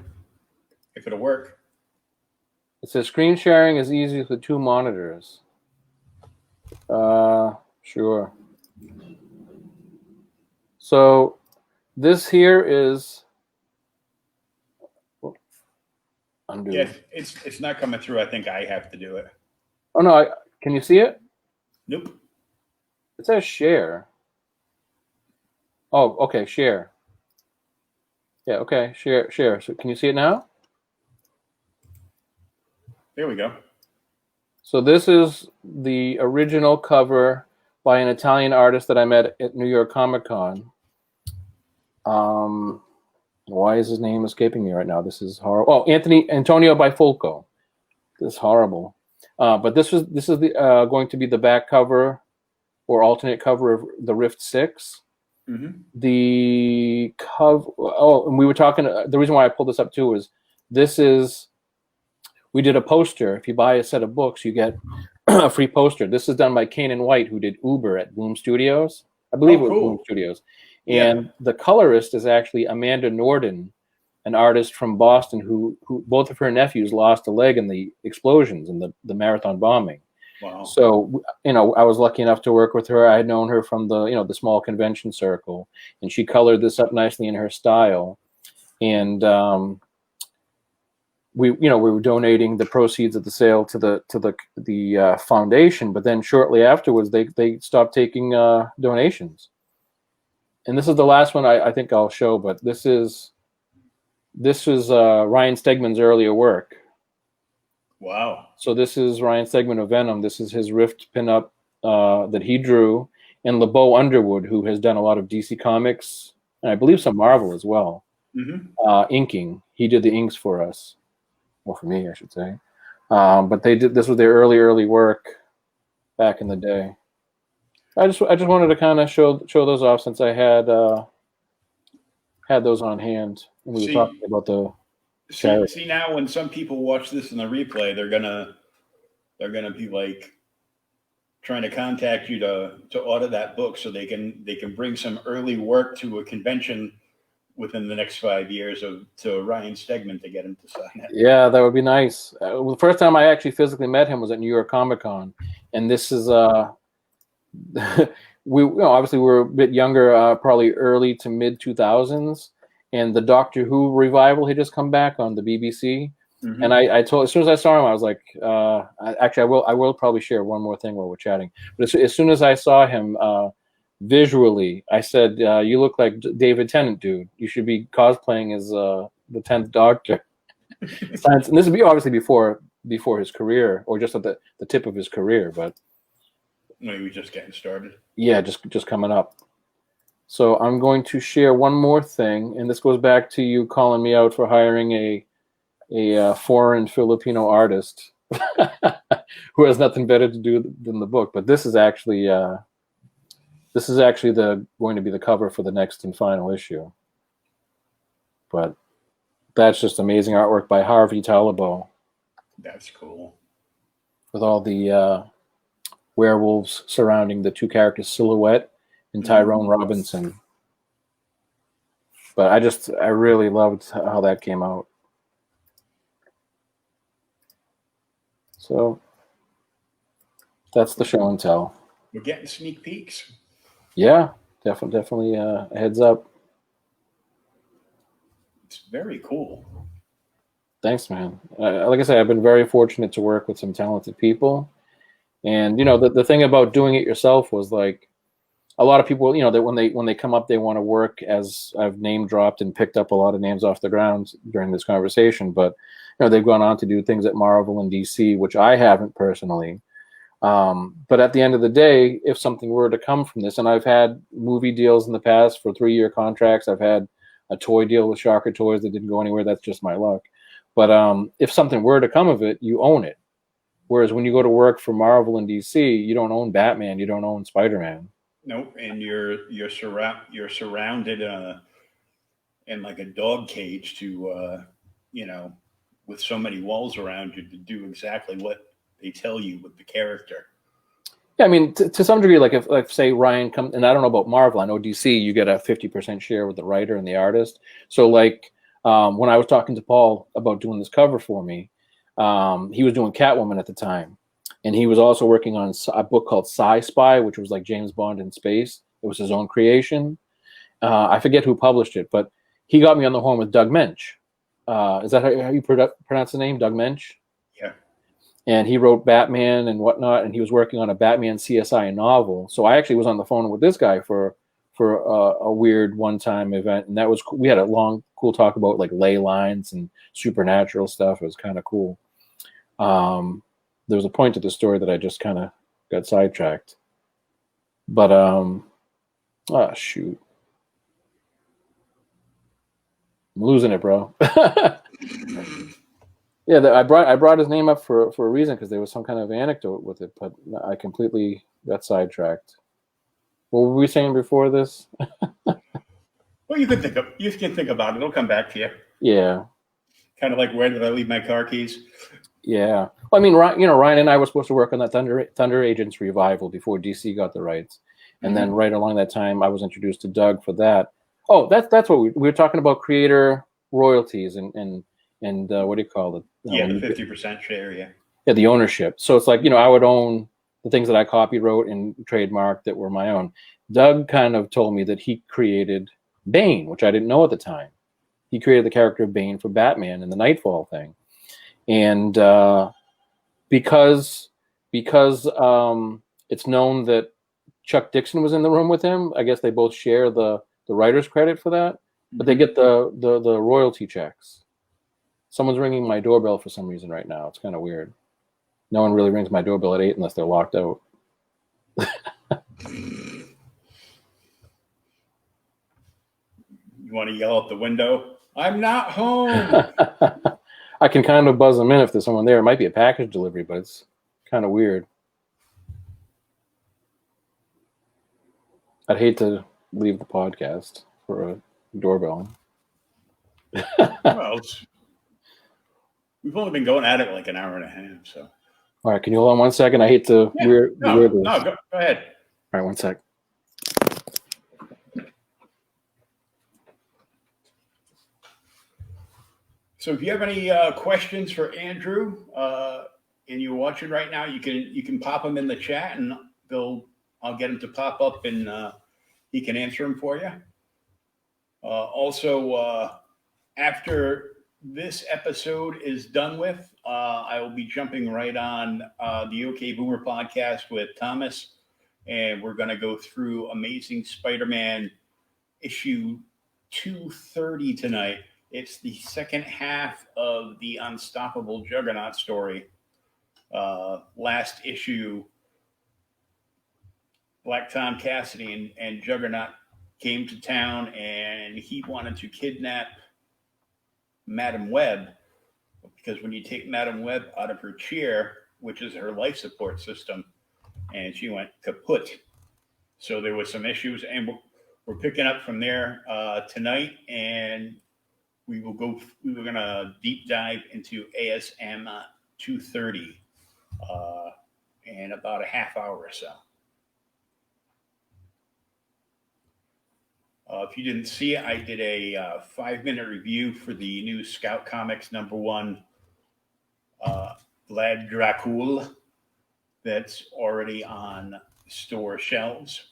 If it'll work. It says screen sharing is easy with 2 monitors. Sure. So this here is undo. Yeah, it's not coming through. I think I have to do it. Oh no! Can you see it? Nope. It says share. Oh, okay, share. Yeah, okay, share. So can you see it now? There we go. So this is the original cover by an Italian artist that I met at New York Comic Con. Why is his name escaping me right now? This is horrible. Oh, Antonio Bifulco. This is horrible. But this is the going to be the back cover or alternate cover of the Rift 6. Mm-hmm. The cover. Oh, and we were talking. The reason why I pulled this up too is this is. We did a poster. If you buy a set of books, you get a free poster. This is done by Kane & White, who did Uber at Boom Studios. I believe it was Boom Studios. And the colorist is actually Amanda Norden, an artist from Boston who both of her nephews lost a leg in the explosions in the marathon bombing. Wow. So, I was lucky enough to work with her. I had known her from the small convention circle, and she colored this up nicely in her style. And we were donating the proceeds of the sale to the foundation, but then shortly afterwards they stopped taking donations. And this is the last one I think I'll show, but this was Ryan Stegman's earlier work. Wow. So this is Ryan Stegman of Venom. This is his Rift pinup that he drew, and LeBeau Underwood, who has done a lot of DC Comics and I believe some Marvel as well. Mm-hmm. Inking. He did the inks for us. Well, for me, I should say. But this was their early work back in the day. I just wanted to kind of show those off since I had those on hand. And we were talking about the see now when some people watch this in the replay, they're gonna be like trying to contact you to order that book so they can bring some early work to a convention within the next 5 years to Ryan Stegman to get him to sign it. Yeah, that would be nice. The first time I actually physically met him was at New York Comic Con, and this is obviously we're a bit younger, probably early to mid 2000s, and the Doctor Who revival had just come back on the BBC. Mm-hmm. And I told, as soon as I saw him, I was like, actually, I will probably share one more thing while we're chatting. But as soon as I saw him visually, I said, you look like David Tennant, dude. You should be cosplaying as the 10th Doctor. And this would be obviously before his career, or just at the tip of his career, but when he was just getting started. Yeah, just coming up. So I'm going to share one more thing, and this goes back to you calling me out for hiring a foreign Filipino artist who has nothing better to do than the book. But this is actually going to be the cover for the next and final issue. But that's just amazing artwork by Harvey Talabo. That's cool. With all the werewolves surrounding the two characters, Silhouette and Tyrone Robinson. But I really loved how that came out. So that's the show and tell. We're getting sneak peeks. Yeah, definitely a heads up. It's very cool. Thanks, man. Like I said, I've been very fortunate to work with some talented people. And, the thing about doing it yourself was like a lot of people, that when they come up, they want to work, as I've name dropped and picked up a lot of names off the ground during this conversation. But, they've gone on to do things at Marvel and DC, which I haven't personally. But at the end of the day, if something were to come from this, and I've had movie deals in the past for 3-year contracts, I've had a toy deal with Shocker Toys that didn't go anywhere. That's just my luck. But if something were to come of it, you own it. Whereas when you go to work for Marvel and DC, you don't own Batman, you don't own Spider-Man. Nope, and you're surrounded in like a dog cage to with so many walls around you to do exactly what they tell you with the character. Yeah, I mean, to some degree, like if say Ryan comes, and I don't know about Marvel, I know DC, you get a 50% share with the writer and the artist. So like when I was talking to Paul about doing this cover for me, he was doing Catwoman at the time, and he was also working on a book called Sci-Spy, which was like James Bond in space. It was his own creation. I forget who published it, but he got me on the horn with Doug Mensch. Is that how you pronounce the name, Doug Mensch? Yeah. And he wrote Batman and whatnot, and he was working on a Batman CSI novel. So I actually was on the phone with this guy for a weird one-time event, and we had a long, cool talk about like ley lines and supernatural stuff. It was kind of cool. There was a point to the story that I just kind of got sidetracked. But oh shoot, I'm losing it, bro. Yeah, I brought his name up for a reason, because there was some kind of anecdote with it, but I completely got sidetracked. What were we saying before this? Well, you can think about it. It'll come back to you. Yeah. Kind of like, where did I leave my car keys? Yeah. Well, I mean, Ryan and I were supposed to work on that Thunder Agents revival before DC got the rights, and then right along that time, I was introduced to Doug for that. Oh, that's what we were talking about: creator royalties and what do you call it? Yeah, the 50% share. Yeah. Yeah, the ownership. So it's like, I would own the things that I copywrote and trademarked that were my own. Doug kind of told me that he created Bane, which I didn't know at the time. He created the character of Bane for Batman in the Nightfall thing. And because it's known that Chuck Dixon was in the room with him, I guess they both share the writer's credit for that, but they get the royalty checks. Someone's ringing my doorbell for some reason right now. It's kind of weird. No one really rings my doorbell at 8 unless they're locked out. You want to yell out the window, "I'm not home"? I can kind of buzz them in if there's someone there. It might be a package delivery, but it's kind of weird. I'd hate to leave the podcast for a doorbell. Well, we've only been going at it like an hour and a half, so. All right, can you hold on 1 second? I hate to weird this. No, go ahead. All right, 1 sec. So if you have any questions for Andrew and you're watching right now, you can pop them in the chat, and I'll get them to pop up, and he can answer them for you. Also, after this episode is done with, I will be jumping right on the OK Boomer podcast with Thomas, and we're going to go through Amazing Spider-Man issue 230 tonight. It's the second half of the Unstoppable Juggernaut story. Last issue, Black Tom Cassidy and Juggernaut came to town, and he wanted to kidnap Madam Web, because when you take Madam Web out of her chair, which is her life support system, and she went kaput. So there was some issues, and we're picking up from there tonight, and we were going to deep dive into ASM 230 in about a half hour or so. If you didn't see it, I did a 5-minute review for the new Scout Comics #1, Vlad Dracul, that's already on store shelves.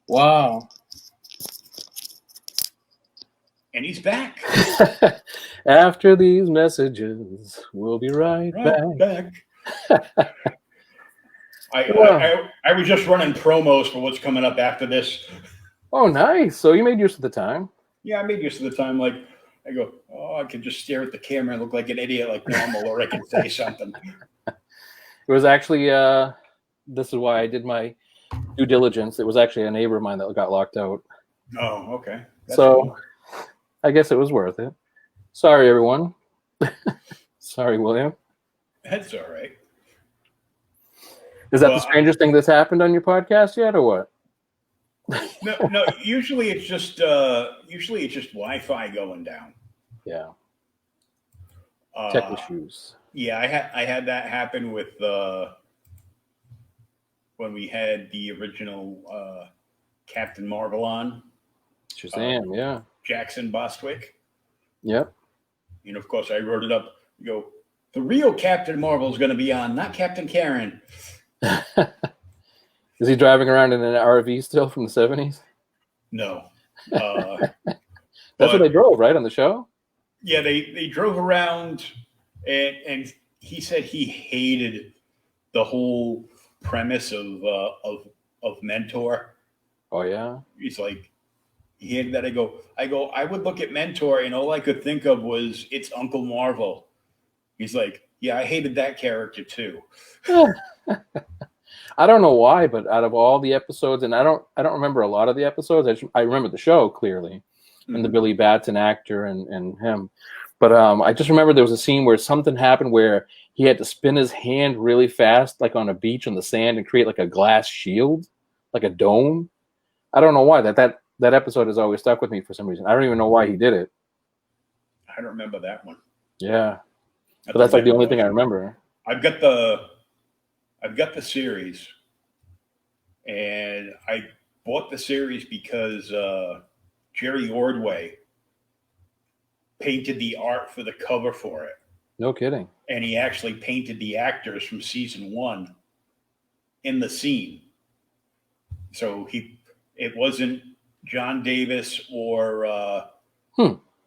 Wow. And he's back. After these messages, we'll be right back. I was just running promos for what's coming up after this. Oh, nice. So you made use of the time. Yeah, I made use of the time. Like, I go, I could just stare at the camera and look like an idiot like normal, or I can say something. It was actually, this is why I did my due diligence. It was actually a neighbor of mine that got locked out. Oh, okay. That's so cool. I guess it was worth it. Sorry, everyone. Sorry, William. That's all right. Is that the strangest thing that's happened on your podcast yet, or what? No. Usually it's just Wi-Fi going down. Yeah. Tech issues. Yeah, I had that happen with when we had the original Captain Marvel on. Shazam, yeah. Jackson Bostwick. Yep. And of course, I wrote it up. You go, the real Captain Marvel is going to be on, not Captain Karen. Is he driving around in an RV still from the 70s? No. That's what they drove, right, on the show? Yeah, they drove around, and he said he hated the whole premise of Mentor. Oh yeah. He's like, he handed that. I would look at Mentor, and all I could think of was it's Uncle Marvel. He's like, yeah, I hated that character too. I don't know why, but out of all the episodes, and I don't remember a lot of the episodes. I remember the show clearly, and the Billy Batson actor and him. But I just remember there was a scene where something happened where he had to spin his hand really fast, like on a beach on the sand, and create like a glass shield, like a dome. I don't know why that episode has always stuck with me for some reason. I don't even know why he did it. I don't remember that one. Yeah, but that's like the only thing I remember. I've got the series, and I bought the series because Jerry Ordway painted the art for the cover for it. No kidding. And he actually painted the actors from season 1 in the scene. So it wasn't John Davis or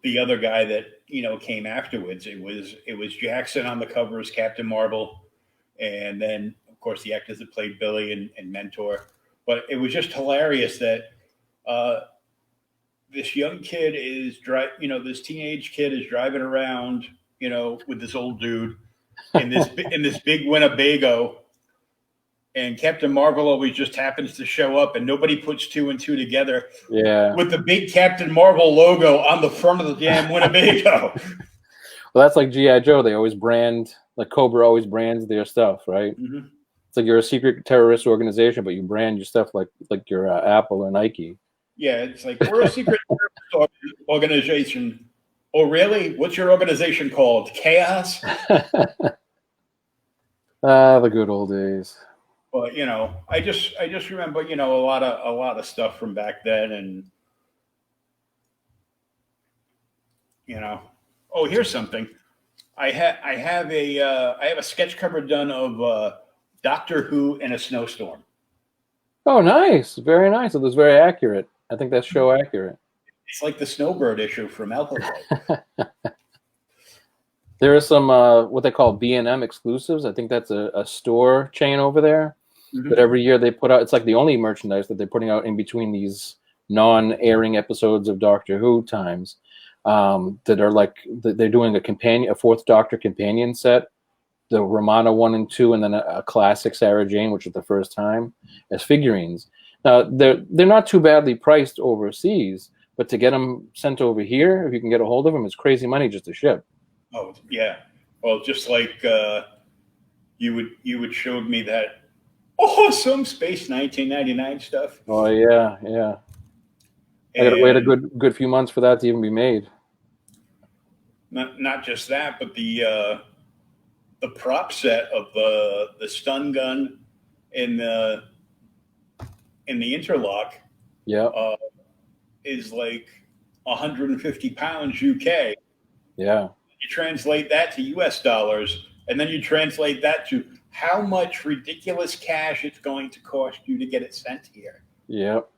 the other guy that came afterwards. It was Jackson on the cover as Captain Marvel, and then of course the actors that played Billy and Mentor. But it was just hilarious that this young kid is this teenage kid is driving around, with this old dude in this big Winnebago, and Captain Marvel always just happens to show up, and nobody puts 2 and 2 together. Yeah, with the big Captain Marvel logo on the front of the damn Winnebago. Well, that's like G.I. Joe. They always brand, like Cobra always brands their stuff, right? Mm-hmm. It's like you're a secret terrorist organization, but you brand your stuff like you're Apple or Nike. Yeah, it's like, we're a secret organization. Oh, really? What's your organization called? Chaos? The good old days. But I just remember a lot of stuff from back then, and oh, here's something. I have a sketch cover done of Doctor Who in a snowstorm. Oh, nice, very nice. It was very accurate. I think that's show accurate. It's like the Snowbird issue from Alphabet. There are some what they call B&M exclusives. I think that's a store chain over there. Mm-hmm. But every year they put out, it's like the only merchandise that they're putting out in between these non-airing episodes of Doctor Who times, that are like, they're doing a Fourth Doctor companion set, the Romana 1 and 2, and then a classic Sarah Jane, which is the first time, as figurines. Now, they're not too badly priced overseas, but to get them sent over here, if you can get a hold of them, it's crazy money just to ship. Oh, yeah. Well, just like you would show me that awesome Space 1999 stuff. Oh, yeah. I got to wait a good few months for that to even be made. Not just that, but the prop set of the stun gun in the interlock, is like 150 pounds UK. Yeah. You translate that to US dollars, and then you translate that to how much ridiculous cash it's going to cost you to get it sent here. Yep.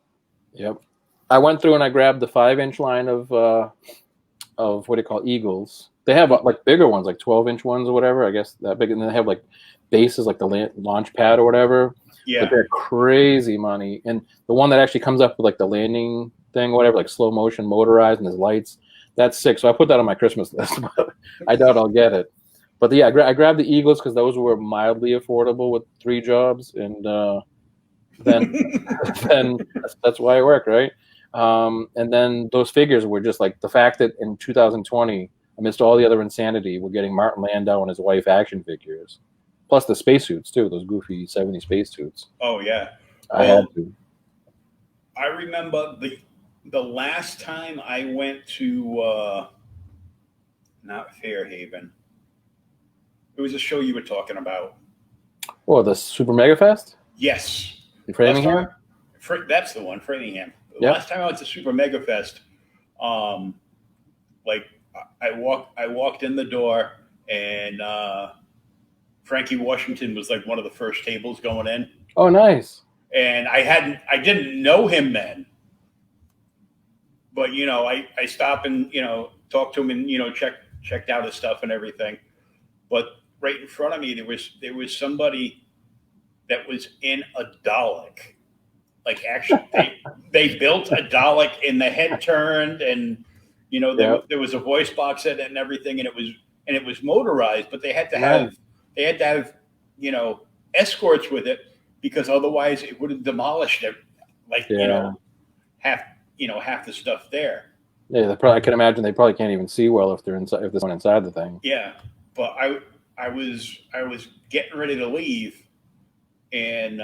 I went through and I grabbed the 5-inch line of what do you call Eagles. They have like bigger ones, like 12-inch ones or whatever. I guess that big, and then they have like bases, like the launch pad or whatever. Yeah. But they're crazy money, and the one that actually comes up with like the landing thing, whatever, like slow motion motorized and there's lights. That's sick. So I put that on my Christmas list, but I doubt I'll get it. But yeah, I grabbed the Eagles because those were mildly affordable with 3 jobs, and then that's why it worked, right? And then those figures were just like the fact that in 2020, amidst all the other insanity, we're getting Martin Landau and his wife action figures, plus the spacesuits too, those goofy 70s spacesuits. Oh yeah, I had to. I remember the last time I went to not Fairhaven. It was a show you were talking about. Oh, the Super Mega Fest? Yes. In Framingham? That's the one, Framingham. Yep. Last time I went to Super Mega Fest, like I walked in the door, and Frankie Washington was like one of the first tables going in. Oh, nice. And I didn't know him then. But I stopped and talked to him and checked out his stuff and everything. But right in front of me there was somebody that was in a Dalek. Like actually, they built a Dalek and the head turned, and you know there was a voice box in it and everything, and it was motorized, but they had to have you know escorts with it because otherwise it would have demolished it. Like you know half the stuff there. Yeah, I can imagine they probably can't even see well if they're inside, if there's one inside the thing. Yeah, but I was getting ready to leave, and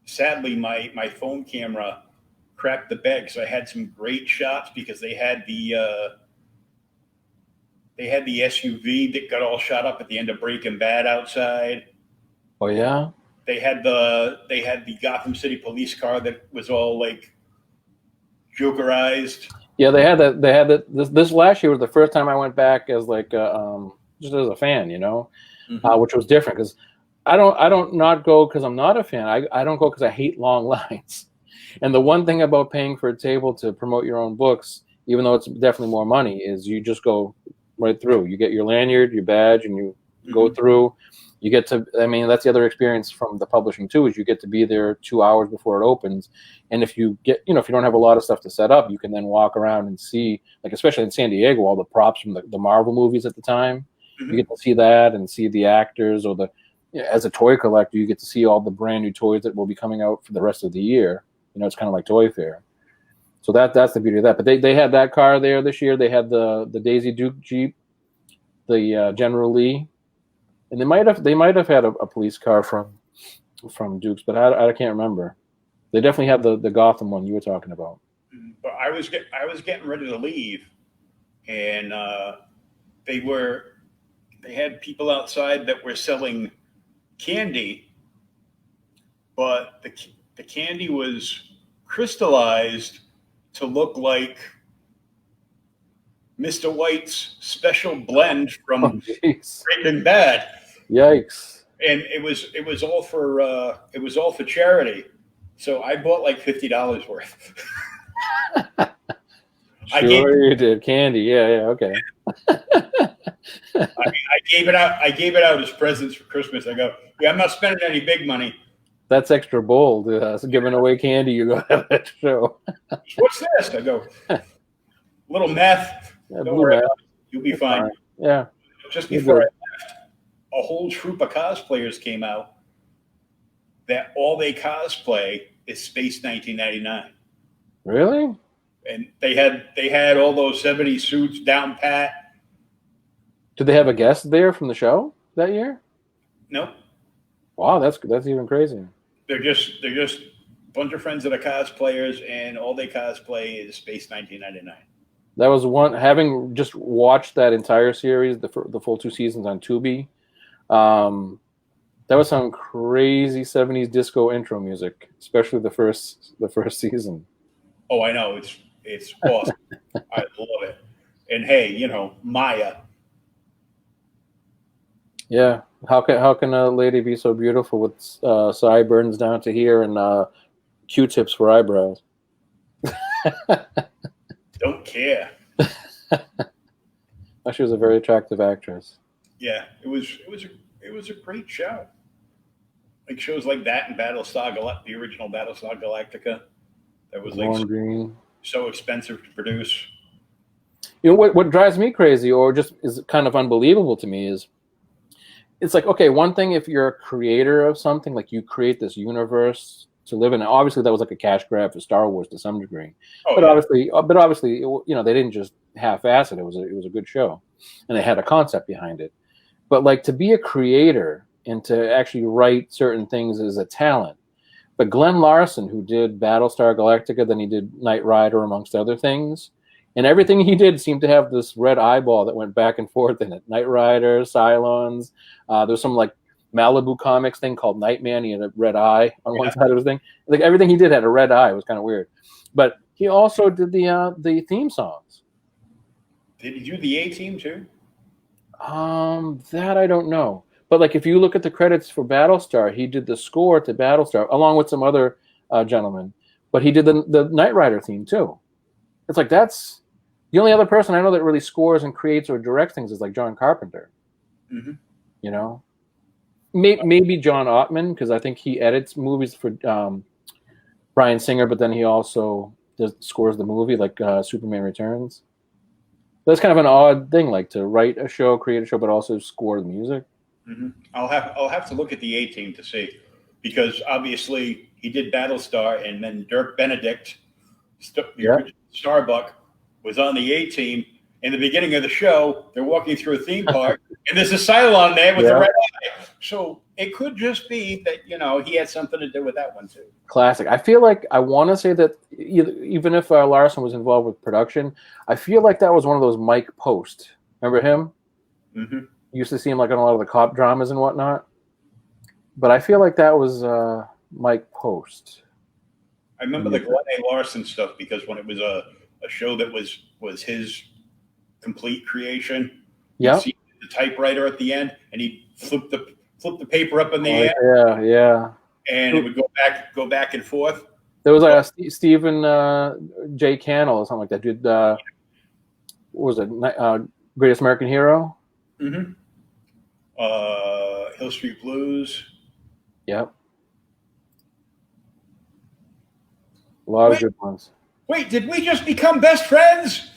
sadly my phone camera crapped the bed because I had some great shots because they had the SUV that got all shot up at the end of Breaking Bad outside. Oh yeah. They had the Gotham City police car that was all like Jokerized. Yeah, they had that. They had that. This last year was the first time I went back as like just as a fan, you know, which was different because I don't not go because I'm not a fan. I don't go because I hate long lines. And the one thing about paying for a table to promote your own books, even though it's definitely more money, is you just go right through. You get your lanyard, your badge, and you go through. You get to, I mean, that's the other experience from the publishing too, is you get to be there 2 hours before it opens. And if you get, you know, if you don't have a lot of stuff to set up, you can then walk around and see, like, especially in San Diego, all the props from the Marvel movies at the time. You get to see that and see the actors, or the, you know, as a toy collector, you get to see all the brand new toys that will be coming out for the rest of the year. You know, it's kind of like Toy Fair. So that's the beauty of that. But they had that car there this year. They had the Daisy Duke Jeep, the General Lee. And they might have had a police car from Duke's, but I can't remember. They definitely had the Gotham one you were talking about. But I was getting ready to leave, and they had people outside that were selling candy, but the candy was crystallized to look like Mr. White's special blend from Breaking Bad. Yikes! And it was all for charity. So I bought like $50 worth. You did candy, yeah, okay. I gave it out as presents for Christmas. I go, yeah, I'm not spending any big money. That's extra bold. Giving away candy, you go have that show. What's this? I go, little meth. Yeah, don't worry about it. You'll be fine. Yeah. Just before I left, a whole troop of cosplayers came out that all they cosplay is Space 1999. Really? And they had all those 70s suits down pat. Did they have a guest there from the show that year? Nope. Wow, that's even crazier. They're just a bunch of friends that are cosplayers, and all they cosplay is Space 1999. That was one, having just watched that entire series, the full 2 seasons on Tubi. That was some crazy 70s disco intro music, especially the first season. Oh, I know, it's awesome. I love it. And hey, you know, Maya. Yeah, how can a lady be so beautiful with sideburns down to here and Q-tips for eyebrows? Don't care. She was a very attractive actress. Yeah, it was a great show. Like shows like that and the original Battlestar Galactica, that was like so expensive to produce. You know what drives me crazy, or just is kind of unbelievable to me, is it's like, okay, one thing if you're a creator of something, like you create this universe to live in. Obviously, that was like a cash grab for Star Wars to some degree. But obviously, you know, they didn't just half-ass it. It was a good show, and they had a concept behind it. But like to be a creator and to actually write certain things is a talent. But Glenn Larson, who did Battlestar Galactica, then he did Knight Rider, amongst other things, and everything he did seemed to have this red eyeball that went back and forth in it. Knight Rider, Cylons. There's some like Malibu Comics thing called Nightman. He had a red eye on one side of his thing. Like everything he did had a red eye. It was kind of weird. But he also did the theme songs. Did he do the A-Team too? That I don't know. But like if you look at the credits for Battlestar, he did the score to Battlestar along with some other gentlemen. But he did the Knight Rider theme too. It's like that's the only other person I know that really scores and creates or directs things is like John Carpenter. Mm-hmm. You know, maybe John Ottman, because I think he edits movies for Bryan Singer, but then he also scores the movie, like Superman Returns. That's kind of an odd thing, like to write a show, create a show, but also score the music. Mm-hmm. I'll have to look at the A-Team to see, because obviously he did Battlestar, and then Dirk Benedict, Starbuck, was on the A-Team. In the beginning of the show, they're walking through a theme park, and there's a Cylon there with a red eye. So it could just be that, he had something to do with that one too. Classic. I feel like I want to say that even if Larson was involved with production, I feel like that was one of those Mike Post. Remember him? Mm-hmm. You used to see him like on a lot of the cop dramas and whatnot. But I feel like that was Mike Post. I remember the Glenn A. Larson stuff, because when it was a show that was his complete creation. Yeah. See the typewriter at the end, and he flipped the paper up in the air. Yeah, yeah. And it would go back and forth. There was like a Stephen J. Cannell or something like that. Dude, what was it? Greatest American Hero? Mm-hmm. Hill Street Blues. Yep. A lot of good ones. Wait, did we just become best friends?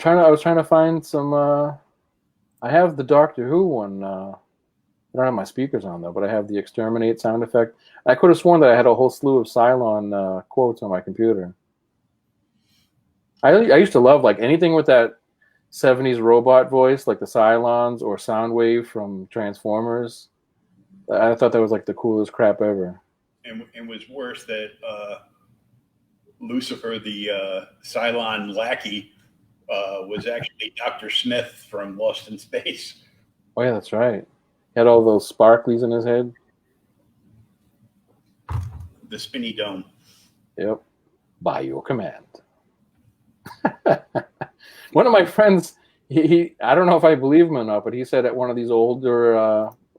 I was trying to find some. I have the Doctor Who one. I don't have my speakers on though, but I have the Exterminate sound effect. I could have sworn that I had a whole slew of Cylon quotes on my computer. I used to love like anything with that 70s robot voice, like the Cylons or Soundwave from Transformers. I thought that was like the coolest crap ever. And was worse that Lucifer, the Cylon lackey, was actually Dr. Smith from Lost in Space. Oh yeah, that's right. He had all those sparklies in his head. The spinny dome. Yep. By your command. One of my friends, he I don't know if I believe him or not, but he said at one of these older,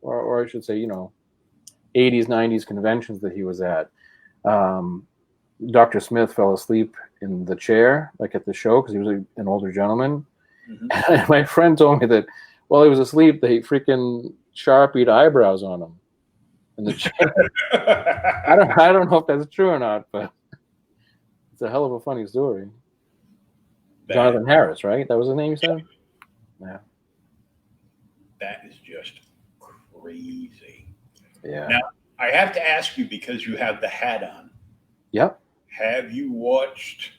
or I should say, 80s, 90s conventions that he was at, Dr. Smith fell asleep in the chair, like at the show, because he was an older gentleman. Mm-hmm. And my friend told me that while he was asleep, they freaking Sharpied eyebrows on him in the chair. I don't know if that's true or not, but it's a hell of a funny story. Jonathan Harris, right? That was his name, you said? Yeah. That is just crazy. Yeah. Now, I have to ask you, because you have the hat on. Yep. Have you watched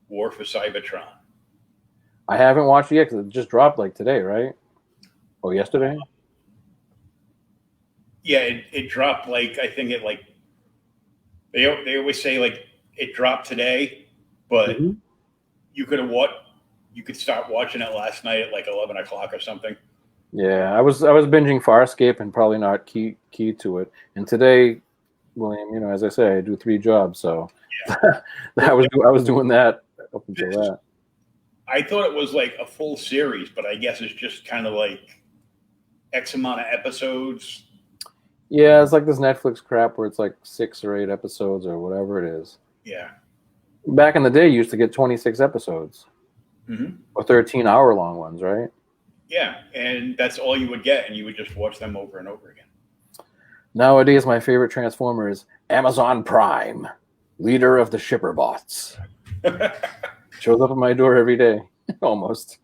War for Cybertron? I haven't watched it yet because it just dropped like today, right? Or yesterday? Yeah, it dropped like, I think it like, they always say like it dropped today, but you could start watching it last night at like 11 o'clock or something. Yeah, I was binging Farscape and probably not key to it. And today, William, as I say, I do 3 jobs, so yeah. I was doing that up until that. I thought it was like a full series, but I guess it's just kind of like X amount of episodes. Yeah, it's like this Netflix crap where it's like 6 or 8 episodes or whatever it is. Yeah. Back in the day, you used to get 26 episodes. Mm-hmm. Or 13-hour-long ones, right? Yeah, and that's all you would get, and you would just watch them over and over again. Nowadays, my favorite Transformer is Amazon Prime, leader of the shipper bots. Shows up at my door every day, almost.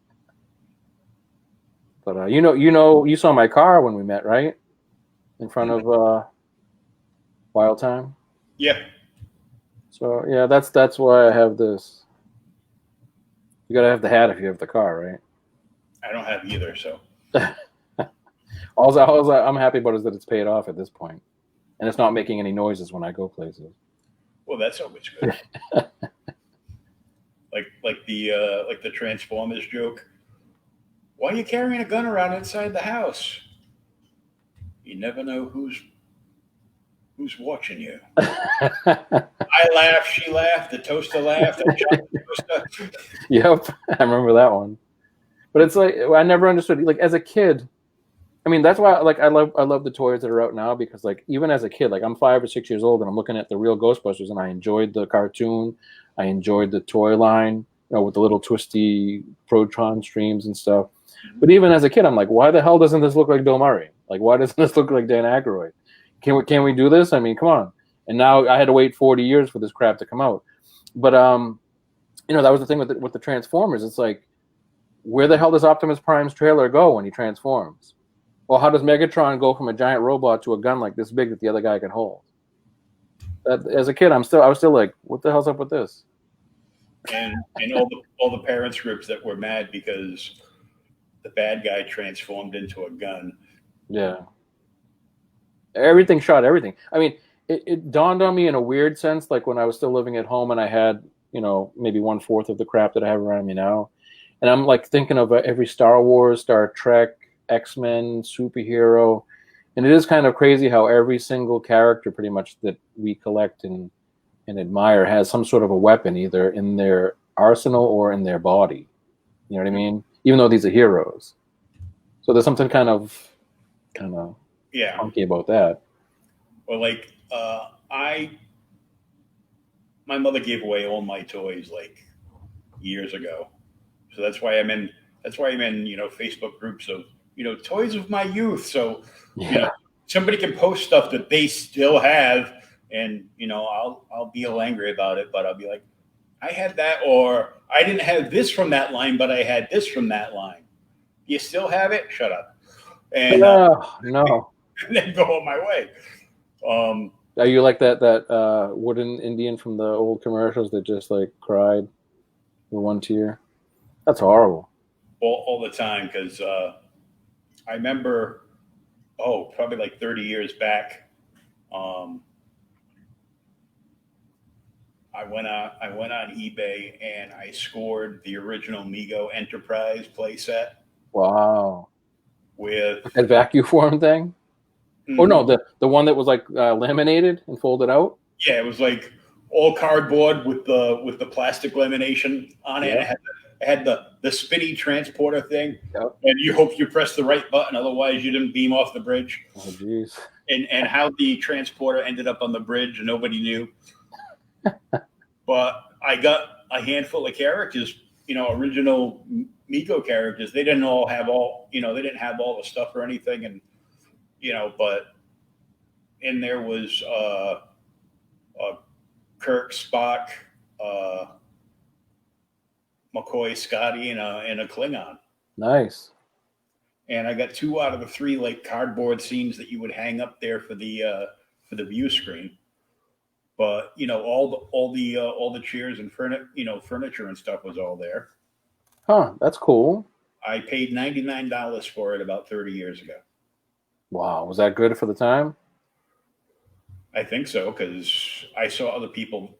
But you saw my car when we met, right? In front of Wild Time. Yeah. So yeah, that's why I have this. You gotta have the hat if you have the car, right? I don't have either, so. All I'm happy about is that it's paid off at this point, and it's not making any noises when I go places. Well, that's always good. like the Transformers joke. Why are you carrying a gun around inside the house? You never know who's watching you. I laughed, she laughed, the toaster laughed. I jumped the toaster. Yep, I remember that one. But it's like I never understood. Like as a kid, I mean that's why I love the toys that are out now, because like even as a kid, like I'm 5 or 6 years old and I'm looking at the real Ghostbusters and I enjoyed the cartoon, I enjoyed the toy line, with the little twisty proton streams and stuff. But even as a kid, I'm like, why the hell doesn't this look like Bill Murray? Like, why doesn't this look like Dan Aykroyd? Can we do this? I mean, come on. And now I had to wait 40 years for this crap to come out. But you know, that was the thing with the Transformers. It's like, where the hell does Optimus Prime's trailer go when he transforms? Well, how does Megatron go from a giant robot to a gun like this big that the other guy can hold? As a kid, I was still like, what the hell's up with this? And all the parents groups that were mad because the bad guy transformed into a gun. Yeah. Everything shot everything. I mean, it dawned on me in a weird sense, like when I was still living at home and I had, you know, maybe 1/4 of the crap that I have around me now. And I'm like thinking of every Star Wars, Star Trek, X-Men, superhero. And it is kind of crazy how every single character pretty much that we collect and admire has some sort of a weapon either in their arsenal or in their body. You know what I mean? Even though these are heroes. So there's something kind of funky about that. Well, like my mother gave away all my toys like years ago. So that's why I'm in you know, Facebook groups of, you know, toys of my youth. So you know, somebody can post stuff that they still have, and you know, I'll be all angry about it, but I'll be like, I had that, or I didn't have this from that line, but I had this from that line. You still have it? Shut up. And no. And then go on my way. Are you like that wooden Indian from the old commercials that just like cried with one tear? That's horrible. All the time, because I remember, probably like 30 years back, I went on eBay and I scored the original Mego Enterprise playset. Wow. With that vacuum form thing? Mm-hmm. Oh no, the one that was like laminated and folded out? Yeah, it was like all cardboard with the plastic lamination on it. Yeah. It had the spinny transporter thing. Yep. And you hope you press the right button, otherwise you didn't beam off the bridge. Oh jeez. And how the transporter ended up on the bridge, and nobody knew. But I got a handful of characters, you know, original Mego characters. They didn't all have they didn't have all the stuff or anything, and you know, but in there was Kirk, Spock, McCoy, Scotty, and a Klingon. Nice. And I got 2 out of the 3 like cardboard scenes that you would hang up there for the view screen. But you know, all the chairs and furniture and stuff was all there. Huh, that's cool. I paid $99 for it about 30 years ago. Wow, was that good for the time? I think so, because I saw other people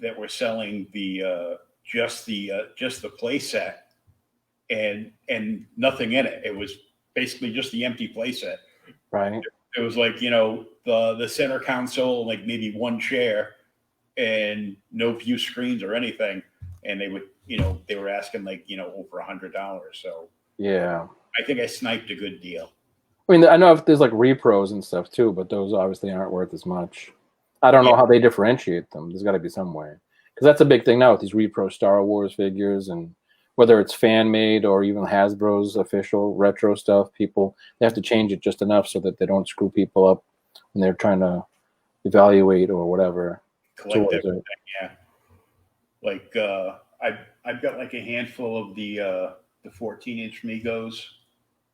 that were selling the just the play set and nothing in it. It was basically just the empty play set. Right. It was like, you know, the center console, like maybe 1 chair and no view screens or anything. And they would, you know, they were asking like, you know, over $100. So yeah, I think I sniped a good deal. I mean, I know if there's like repros and stuff too, but those obviously aren't worth as much. I don't know how they differentiate them. There's got to be some way, because that's a big thing now with these repro Star Wars figures, and whether it's fan made or even Hasbro's official retro stuff, they have to change it just enough so that they don't screw people up when they're trying to evaluate or whatever. Collect everything, yeah. Like I've got like a handful of the 14-inch Megos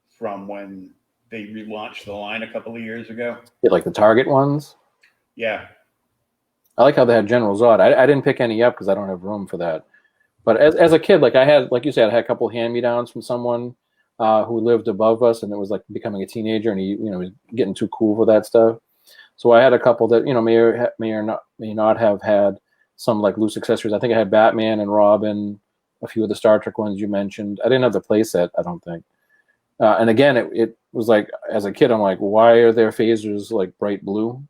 from when they relaunched the line a couple of years ago. Yeah, like the Target ones? Yeah. I like how they had General Zod. I didn't pick any up because I don't have room for that. But as a kid, like I had, like you said, I had a couple of hand-me-downs from someone who lived above us, and it was like becoming a teenager, and he was getting too cool for that stuff. So I had a couple that may not have had some like loose accessories. I think I had Batman and Robin, a few of the Star Trek ones you mentioned. I didn't have the playset, I don't think. And again, it was like, as a kid, I'm like, why are their phasers like bright blue?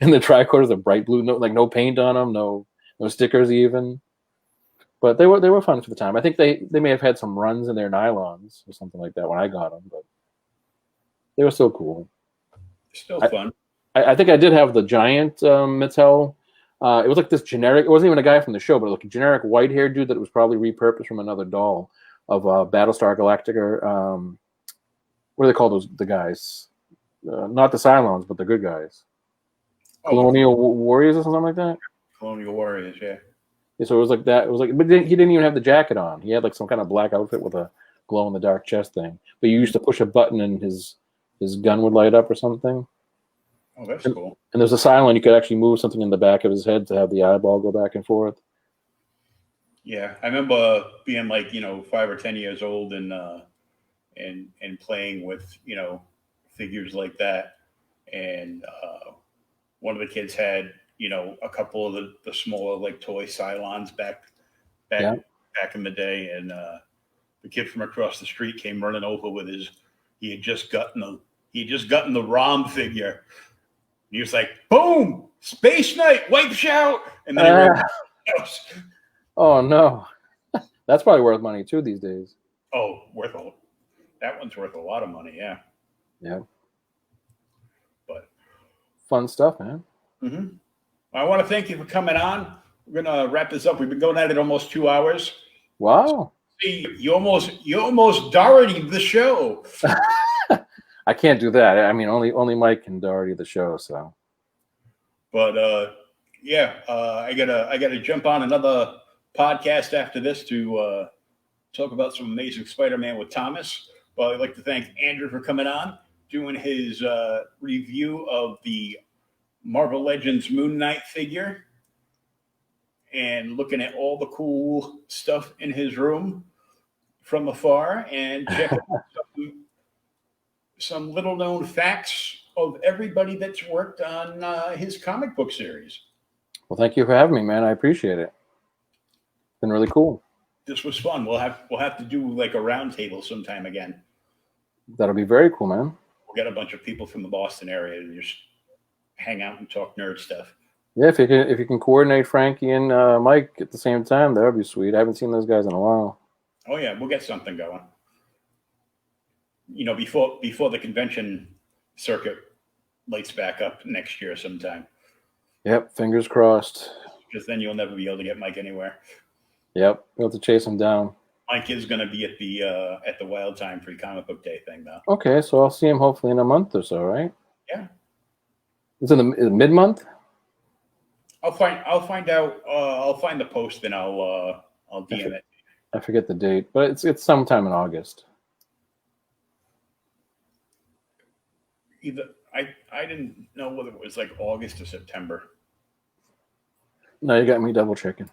And the tricorders are bright blue, no paint on them, no stickers even. But they were fun for the time. I think they may have had some runs in their nylons or something like that when I got them, but they were still cool. Still fun. I think I did have the giant Mattel. It was like this generic. It wasn't even a guy from the show, but like a generic white-haired dude that was probably repurposed from another doll of Battlestar Galactica. what do they call the guys? Not the Cylons, but the good guys. Colonial Warriors or something like that. Colonial Warriors, yeah. Yeah, so it was like that. It was like, but he didn't even have the jacket on. He had like some kind of black outfit with a glow in the dark chest thing. But you used to push a button and his gun would light up or something. Oh, that's cool. And there's a Cylon, you could actually move something in the back of his head to have the eyeball go back and forth. Yeah, I remember being like 5 or 10 years old and playing with figures like that, and one of the kids had a couple of the smaller like toy Cylons back in the day, and the kid from across the street came running over with he had just gotten the ROM figure. He was like, boom, Space Knight, wipe shout, and then he ran out. Oh no, that's probably worth money too these days. Oh, that one's worth a lot of money, yeah. Yeah. But fun stuff, man. Mm-hmm. I want to thank you for coming on. We're gonna wrap this up. We've been going at it almost 2 hours. Wow. See, you almost Doherty the show. I can't do that. I mean, only Mike can Doherty the show. So. But I gotta jump on another podcast after this to talk about some Amazing Spider-Man with Thomas. But I'd like to thank Andrew for coming on, doing his review of the Marvel Legends MoonKnight figure and looking at all the cool stuff in his room from afar, and checking some little known facts of everybody that's worked on his comic book series. Well, thank you for having me, man. I appreciate it. It's been really cool. This was fun. We'll have to do like a round table sometime again. That'll be very cool, man. We'll get a bunch of people from the Boston area to just hang out and talk nerd stuff. Yeah, if you can coordinate Frankie and Mike at the same time, that would be sweet. I haven't seen those guys in a while. Oh yeah, we'll get something going. Before the convention circuit lights back up next year sometime. Yep, fingers crossed. Because then you'll never be able to get Mike anywhere. Yep, we'll have to chase him down. Mike is going to be at the Wild Time Free Comic Book Day thing, though. Okay, so I'll see him hopefully in a month or so, right? Yeah. It's in the mid-month. I'll find out. I'll find the post and I'll DM it. I forget the date, but it's sometime in August. Either I didn't know whether it was like August or September. No, you got me double checking.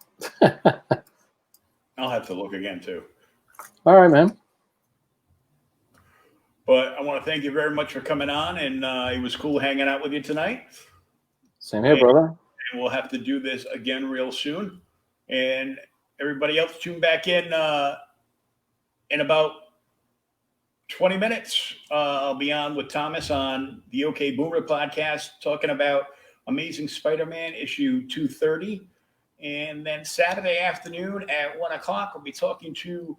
I'll have to look again too. All right, man. But I want to thank you very much for coming on, and it was cool hanging out with you tonight. Same here, brother. And we'll have to do this again real soon. And everybody else, tune back in about 20 minutes. I'll be on with Thomas on the OK Boomer podcast talking about Amazing Spider-Man issue 230. And then Saturday afternoon at 1 o'clock, we'll be talking to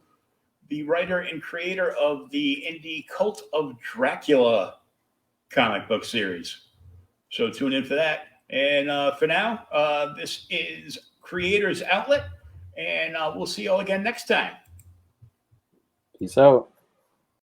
the writer and creator of the indie Cult of Dracula comic book series. So tune in for that. And for now, this is Creators Outlet, and we'll see you all again next time. Peace out.